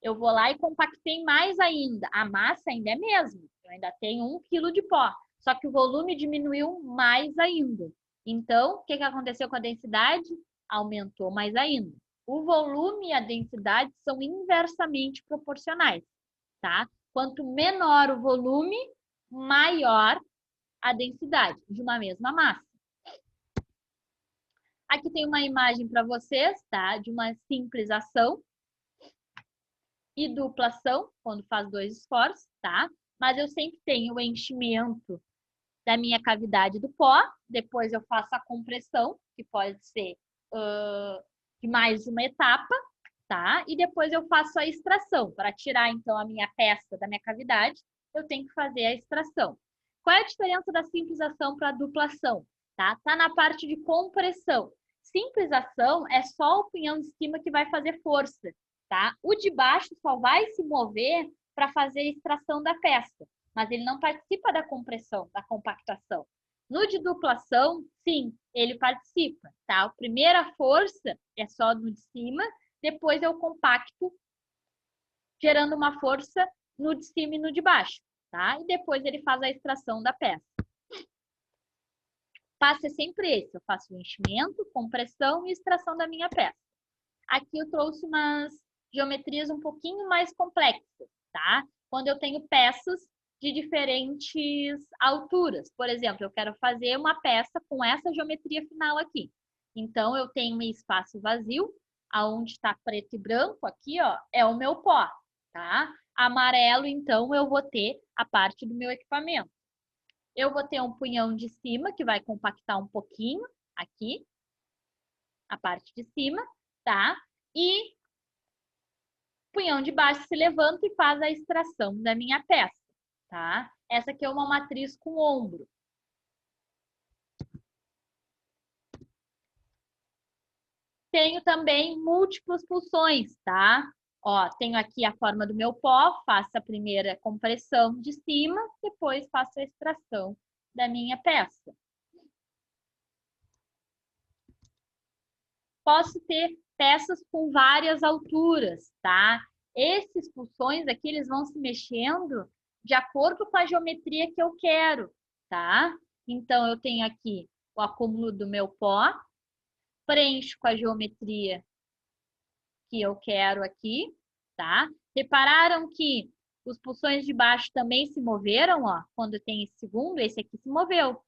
Eu vou lá e compactei mais ainda. A massa ainda é a mesma. Eu ainda tenho 1 kg de pó. Só que o volume diminuiu mais ainda. Então, o que aconteceu com a densidade? Aumentou mais ainda. O volume e a densidade são inversamente proporcionais, tá? Quanto menor o volume, maior a densidade de uma mesma massa. Aqui tem uma imagem para vocês, tá? De uma simples ação e duplação, quando faz 2 esforços, tá? Mas eu sempre tenho o enchimento da minha cavidade do pó, depois eu faço a compressão, que pode ser de mais uma etapa, tá? E depois eu faço a extração. Para tirar, então, a minha peça da minha cavidade, eu tenho que fazer a extração. Qual é a diferença da simples ação para a duplação? Tá? Tá na parte de compressão. Simples ação é só o punhão de cima que vai fazer força, tá? O de baixo só vai se mover para fazer a extração da peça, mas ele não participa da compressão, da compactação. No de duplação, sim, ele participa, tá? A primeira força é só no de cima, depois eu compacto, gerando uma força no de cima e no de baixo, tá? E depois ele faz a extração da peça. O passo é sempre esse, eu faço o enchimento, compressão e extração da minha peça. Aqui eu trouxe umas geometrias um pouquinho mais complexas, tá? Quando eu tenho peças de diferentes alturas. Por exemplo, eu quero fazer uma peça com essa geometria final aqui. Então, eu tenho um espaço vazio, aonde está preto e branco aqui, ó, é o meu pó, tá? Amarelo, então, eu vou ter a parte do meu equipamento. Eu vou ter um punhão de cima, que vai compactar um pouquinho aqui, a parte de cima, tá? E punhão de baixo se levanta e faz a extração da minha peça, tá? Essa aqui é uma matriz com ombro. Tenho também múltiplas pulsões, tá? Ó, tenho aqui a forma do meu pó, faço a primeira compressão de cima, depois faço a extração da minha peça. Posso ter peças com várias alturas, tá? Esses pulsões aqui, eles vão se mexendo de acordo com a geometria que eu quero, tá? Então, eu tenho aqui o acúmulo do meu pó, preencho com a geometria que eu quero aqui, tá? Repararam que os pulsões de baixo também se moveram, ó, quando tem esse segundo, esse aqui se moveu.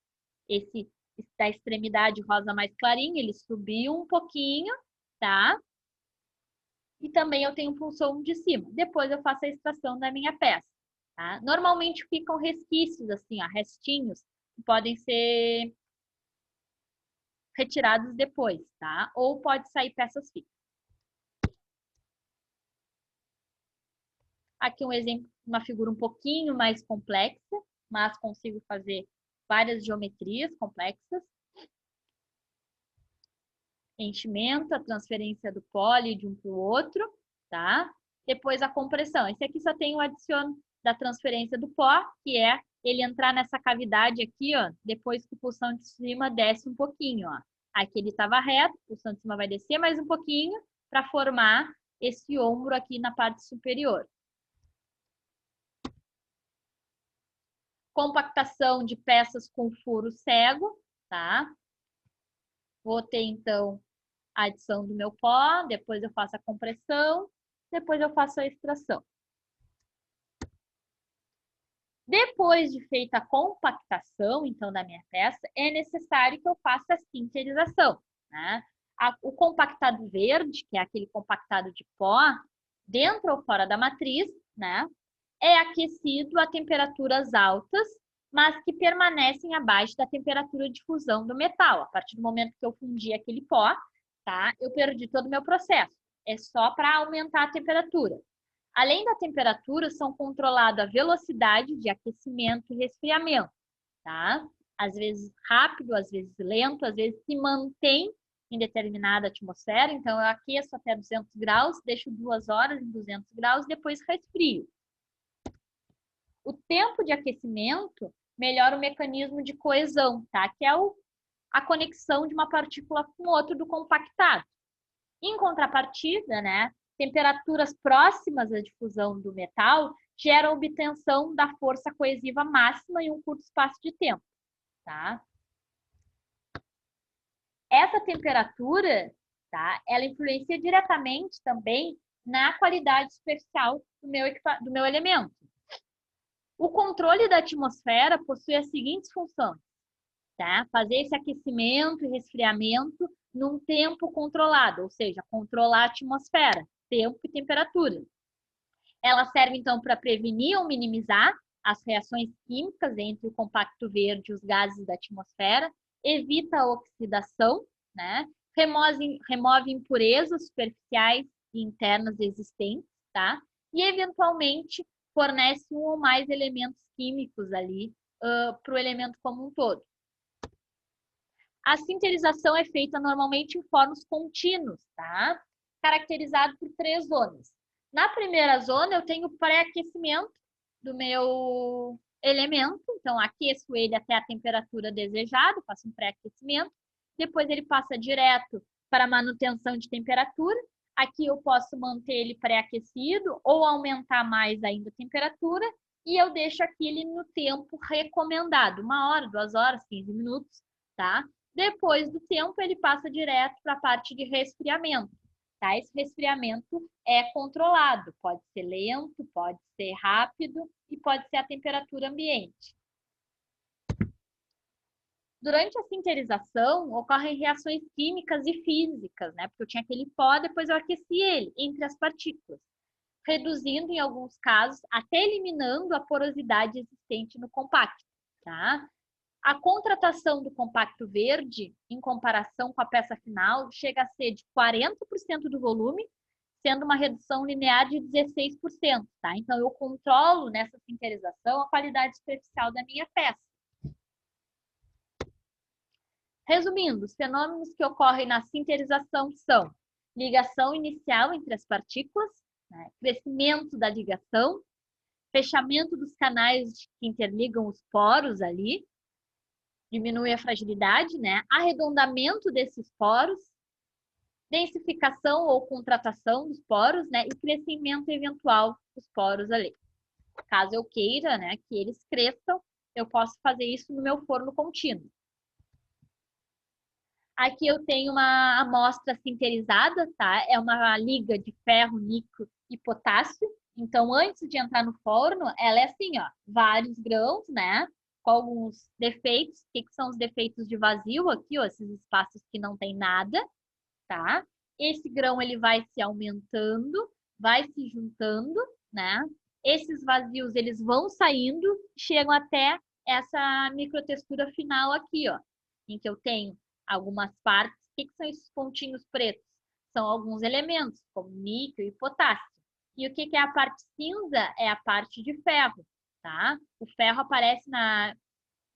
Esse da extremidade rosa mais clarinho, ele subiu um pouquinho, tá? E também eu tenho um pulsão de cima. Depois eu faço a extração da minha peça, tá? Normalmente ficam resquícios, assim, ó, restinhos, que podem ser retirados depois, tá? Ou pode sair peças fixas. Aqui um exemplo, uma figura um pouquinho mais complexa, mas consigo fazer várias geometrias complexas. Enchimento, a transferência do poli de um para o outro, tá? Depois a compressão. Esse aqui só tem o adiciono da transferência do pó, que é ele entrar nessa cavidade aqui, ó, depois que o pulsão de cima desce um pouquinho, ó. Aqui ele estava reto, o pulsão de cima vai descer mais um pouquinho para formar esse ombro aqui na parte superior. Compactação de peças com furo cego, tá? Vou ter, então, a adição do meu pó, depois eu faço a compressão, depois eu faço a extração. Depois de feita a compactação, então, da minha peça, é necessário que eu faça a sinterização, né? O compactado verde, que é aquele compactado de pó, dentro ou fora da matriz, né? É aquecido a temperaturas altas, mas que permanecem abaixo da temperatura de fusão do metal. A partir do momento que eu fundi aquele pó, tá? Eu perdi todo o meu processo. É só para aumentar a temperatura. Além da temperatura, são controladas a velocidade de aquecimento e resfriamento, tá? Às vezes rápido, às vezes lento, às vezes se mantém em determinada atmosfera. Então, eu aqueço até 200 graus, deixo 2 horas em 200 graus, depois resfrio. O tempo de aquecimento melhora o mecanismo de coesão, tá? Que é a conexão de uma partícula com outra do compactado. Em contrapartida, né, temperaturas próximas à difusão do metal geram obtenção da força coesiva máxima em um curto espaço de tempo, tá? Essa temperatura, tá, ela influencia diretamente também na qualidade superficial do meu elemento. O controle da atmosfera possui as seguintes funções, tá? Fazer esse aquecimento e resfriamento num tempo controlado, ou seja, controlar a atmosfera, tempo e temperatura. Ela serve, então, para prevenir ou minimizar as reações químicas entre o compacto verde e os gases da atmosfera, evita a oxidação, né? Remove impurezas superficiais e internas existentes, tá? E, eventualmente, fornece um ou mais elementos químicos ali para o elemento como um todo. A sinterização é feita normalmente em fornos contínuos, tá? Caracterizado por 3 zonas. Na primeira zona, eu tenho pré-aquecimento do meu elemento, então aqueço ele até a temperatura desejada, faço um pré-aquecimento, depois ele passa direto para manutenção de temperatura. Aqui eu posso manter ele pré-aquecido ou aumentar mais ainda a temperatura, e eu deixo aqui ele no tempo recomendado, 1 hora, 2 horas, 15 minutos, tá? Depois do tempo, ele passa direto para a parte de resfriamento, tá? Esse resfriamento é controlado, pode ser lento, pode ser rápido e pode ser a temperatura ambiente. Durante a sinterização, ocorrem reações químicas e físicas, né? Porque eu tinha aquele pó, depois eu aqueci ele entre as partículas, reduzindo, em alguns casos, até eliminando a porosidade existente no compacto, tá? A contratação do compacto verde, em comparação com a peça final, chega a ser de 40% do volume, sendo uma redução linear de 16%, tá? Então, eu controlo nessa sinterização a qualidade superficial da minha peça. Resumindo, os fenômenos que ocorrem na sinterização são ligação inicial entre as partículas, né? Crescimento da ligação, fechamento dos canais que interligam os poros ali, diminui a fragilidade, né? Arredondamento desses poros, densificação ou contratação dos poros, né? E crescimento eventual dos poros ali. Caso eu queira, né, que eles cresçam, eu posso fazer isso no meu forno contínuo. Aqui eu tenho uma amostra sinterizada, tá? É uma liga de ferro, níquel e potássio. Então, antes de entrar no forno, ela é assim, ó, vários grãos, né? Com alguns defeitos. O que são os defeitos de vazio aqui, ó? Esses espaços que não tem nada, tá? Esse grão, ele vai se aumentando, vai se juntando, né? Esses vazios, eles vão saindo, chegam até essa microtextura final aqui, ó. Em que eu tenho algumas partes. O que são esses pontinhos pretos? São alguns elementos, como níquel e potássio. E o que é a parte cinza? É a parte de ferro, tá? O ferro aparece na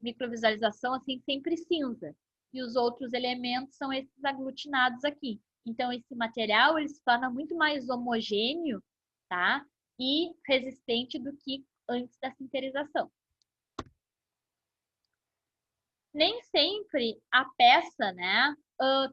microvisualização assim, sempre cinza. E os outros elementos são esses aglutinados aqui. Então, esse material ele se torna muito mais homogêneo, tá? E resistente do que antes da sinterização. Nem sempre a peça, né,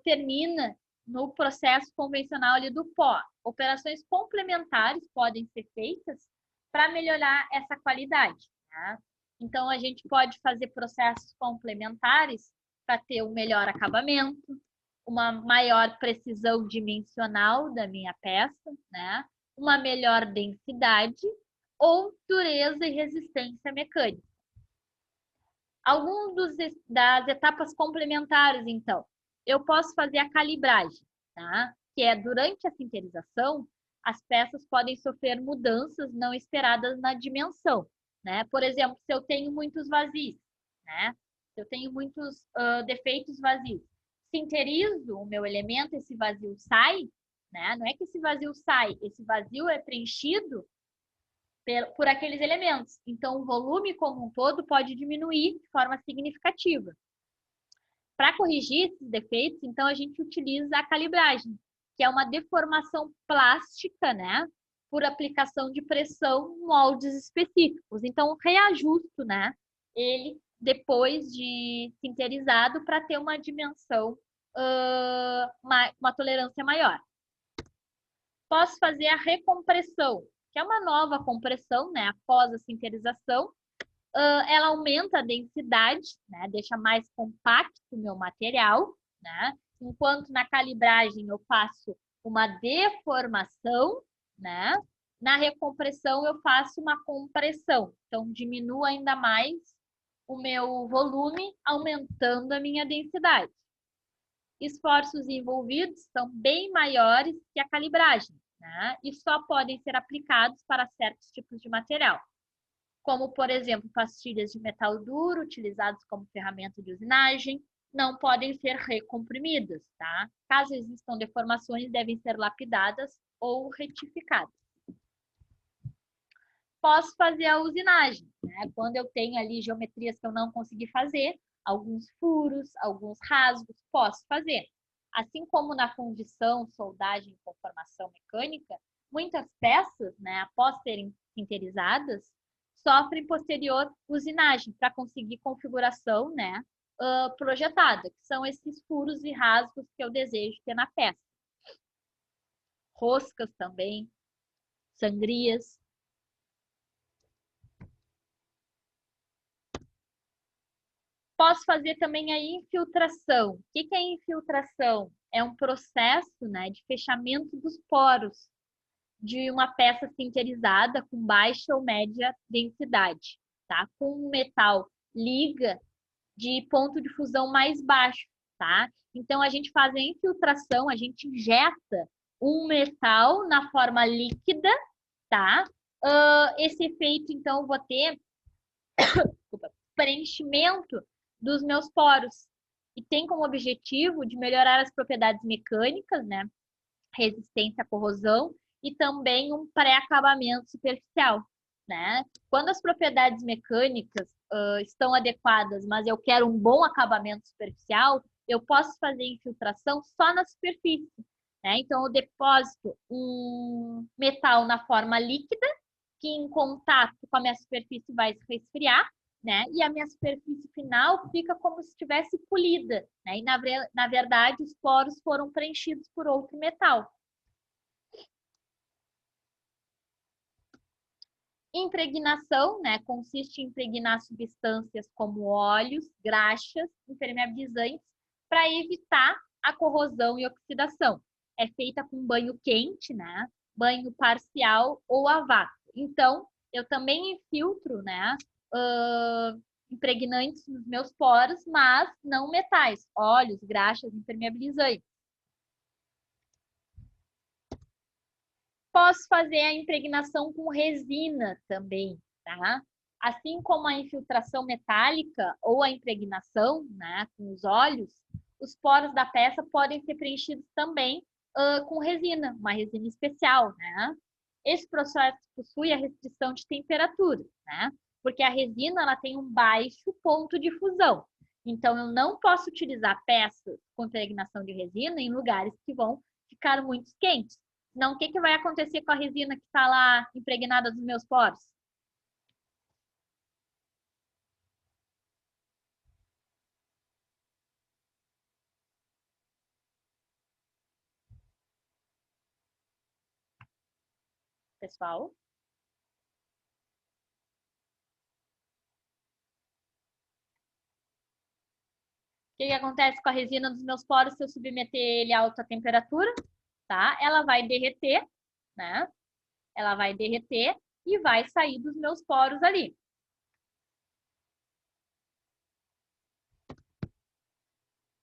termina no processo convencional ali do pó. Operações complementares podem ser feitas para melhorar essa qualidade, né? Então, a gente pode fazer processos complementares para ter um melhor acabamento, uma maior precisão dimensional da minha peça, né? Uma melhor densidade ou dureza e resistência mecânica. Alguns das etapas complementares, então, eu posso fazer a calibragem, tá? Que é durante a sinterização, as peças podem sofrer mudanças não esperadas na dimensão, né? Por exemplo, se eu tenho muitos vazios, né? Se eu tenho muitos defeitos vazios, sinterizo o meu elemento, esse vazio sai, né? Não é que esse vazio sai, esse vazio é preenchido por aqueles elementos. Então, o volume como um todo pode diminuir de forma significativa. Para corrigir esses defeitos, então, a gente utiliza a calibragem, que é uma deformação plástica, né? Por aplicação de pressão em moldes específicos. Então, reajusto, né? Ele depois de sinterizado para ter uma dimensão, uma tolerância maior. Posso fazer a recompressão, que é uma nova compressão, né, após a sinterização. Ela aumenta a densidade, né, deixa mais compacto o meu material, né, enquanto na calibragem eu faço uma deformação, né, na recompressão eu faço uma compressão, então diminuo ainda mais o meu volume, aumentando a minha densidade. Esforços envolvidos são bem maiores que a calibragem, né? E só podem ser aplicados para certos tipos de material, como, por exemplo, pastilhas de metal duro utilizadas como ferramenta de usinagem, não podem ser recomprimidas, tá? Caso existam deformações, devem ser lapidadas ou retificadas. Posso fazer a usinagem, né? Quando eu tenho ali geometrias que eu não consegui fazer, alguns furos, alguns rasgos, posso fazer. Assim como na fundição, soldagem e conformação mecânica, muitas peças, né, após serem sinterizadas, sofrem posterior usinagem para conseguir configuração, né, projetada, que são esses furos e rasgos que eu desejo ter na peça. Roscas também, sangrias. Posso fazer também a infiltração. O que é infiltração? É um processo, né, de fechamento dos poros de uma peça sinterizada com baixa ou média densidade, tá? Com um metal liga de ponto de fusão mais baixo, tá? Então, a gente faz a infiltração, a gente injeta um metal na forma líquida, tá? Esse efeito, então, eu vou ter preenchimento dos meus poros. E tem como objetivo de melhorar as propriedades mecânicas, né? Resistência à corrosão e também um pré-acabamento superficial, né? Quando as propriedades mecânicas estão adequadas, mas eu quero um bom acabamento superficial, eu posso fazer infiltração só na superfície, né? Então, eu deposito um metal na forma líquida, que em contato com a minha superfície vai se resfriar, né? E a minha superfície final fica como se estivesse polida, né? E na verdade os poros foram preenchidos por outro metal. Impregnação, né, consiste em impregnar substâncias como óleos, graxas, impermeabilizantes, para evitar a corrosão e oxidação. É feita com banho quente, né, banho parcial ou a vácuo. Então, eu também infiltro, né, impregnantes nos meus poros, mas não metais, óleos, graxas, impermeabilizantes. Posso fazer a impregnação com resina também, tá? Assim como a infiltração metálica ou a impregnação, né, com os óleos, os poros da peça podem ser preenchidos também com resina, uma resina especial, né? Esse processo possui a restrição de temperatura, né? Porque a resina ela tem um baixo ponto de fusão. Então, eu não posso utilizar peças com impregnação de resina em lugares que vão ficar muito quentes. Senão, o que vai acontecer com a resina que está lá impregnada nos meus poros? Pessoal? O que acontece com a resina dos meus poros se eu submeter ele a alta temperatura? Tá? Ela vai derreter, né? Ela vai derreter e vai sair dos meus poros ali.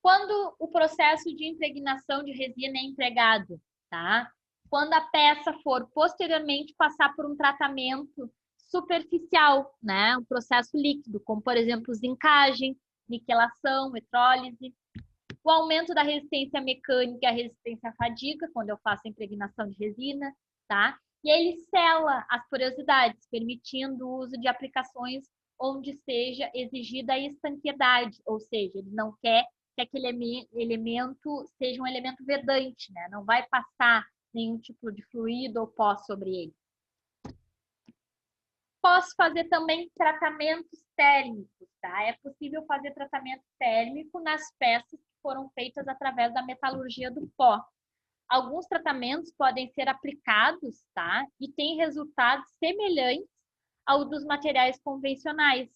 Quando o processo de impregnação de resina é empregado, tá? Quando a peça for posteriormente passar por um tratamento superficial, né? Um processo líquido, como por exemplo zincagem, niquelação, eletrólise. O aumento da resistência mecânica e a resistência à fadiga, quando eu faço a impregnação de resina, tá? E ele sela as porosidades, permitindo o uso de aplicações onde seja exigida a estanqueidade, ou seja, ele não quer que aquele elemento seja um elemento vedante, né? Não vai passar nenhum tipo de fluido ou pó sobre ele. Posso fazer também tratamentos térmicos, tá? É possível fazer tratamento térmico nas peças que foram feitas através da metalurgia do pó. Alguns tratamentos podem ser aplicados, tá? E têm resultados semelhantes ao dos materiais convencionais.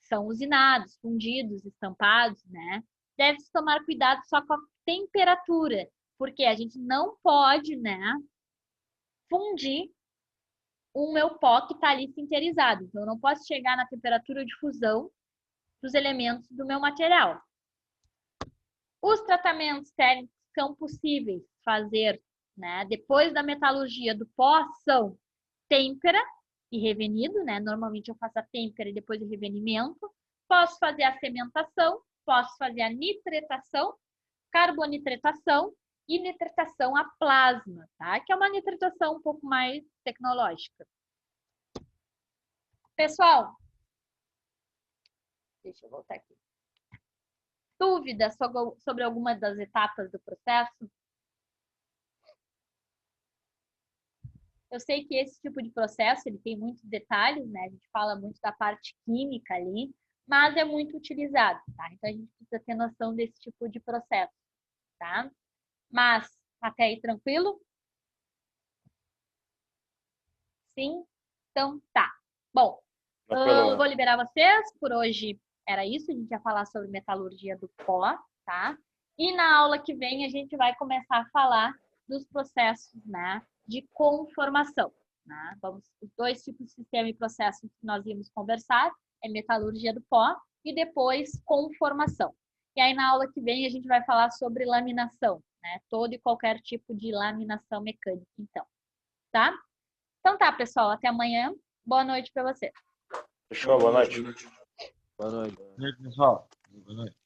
São usinados, fundidos, estampados, né? Deve-se tomar cuidado só com a temperatura, porque a gente não pode, né, fundir o meu pó que está ali sinterizado. Então, eu não posso chegar na temperatura de fusão dos elementos do meu material. Os tratamentos térmicos são possíveis fazer, né, depois da metalurgia do pó são têmpera e revenido, né? Normalmente eu faço a têmpera e depois o revenimento. Posso fazer a cementação, posso fazer a nitretação, carbonitretação e nitretação a plasma, tá? Que é uma nitretação um pouco mais tecnológica. Pessoal, deixa eu voltar aqui. Dúvidas sobre alguma das etapas do processo? Eu sei que esse tipo de processo ele tem muitos detalhes, né? A gente fala muito da parte química ali, mas é muito utilizado, tá? Então a gente precisa ter noção desse tipo de processo, tá? Mas até aí tranquilo? Sim? Então tá. Bom, eu vou liberar vocês. Por hoje era isso. A gente ia falar sobre metalurgia do pó, tá? E na aula que vem a gente vai começar a falar dos processos, né, de conformação. Né? Os dois tipos de sistema e processo que nós íamos conversar é metalurgia do pó e depois conformação. E aí na aula que vem a gente vai falar sobre laminação, né? Todo e qualquer tipo de laminação mecânica, então. Tá? Então tá, pessoal. Até amanhã. Boa noite para vocês. Fechou, boa noite. Boa noite, pessoal. Boa noite.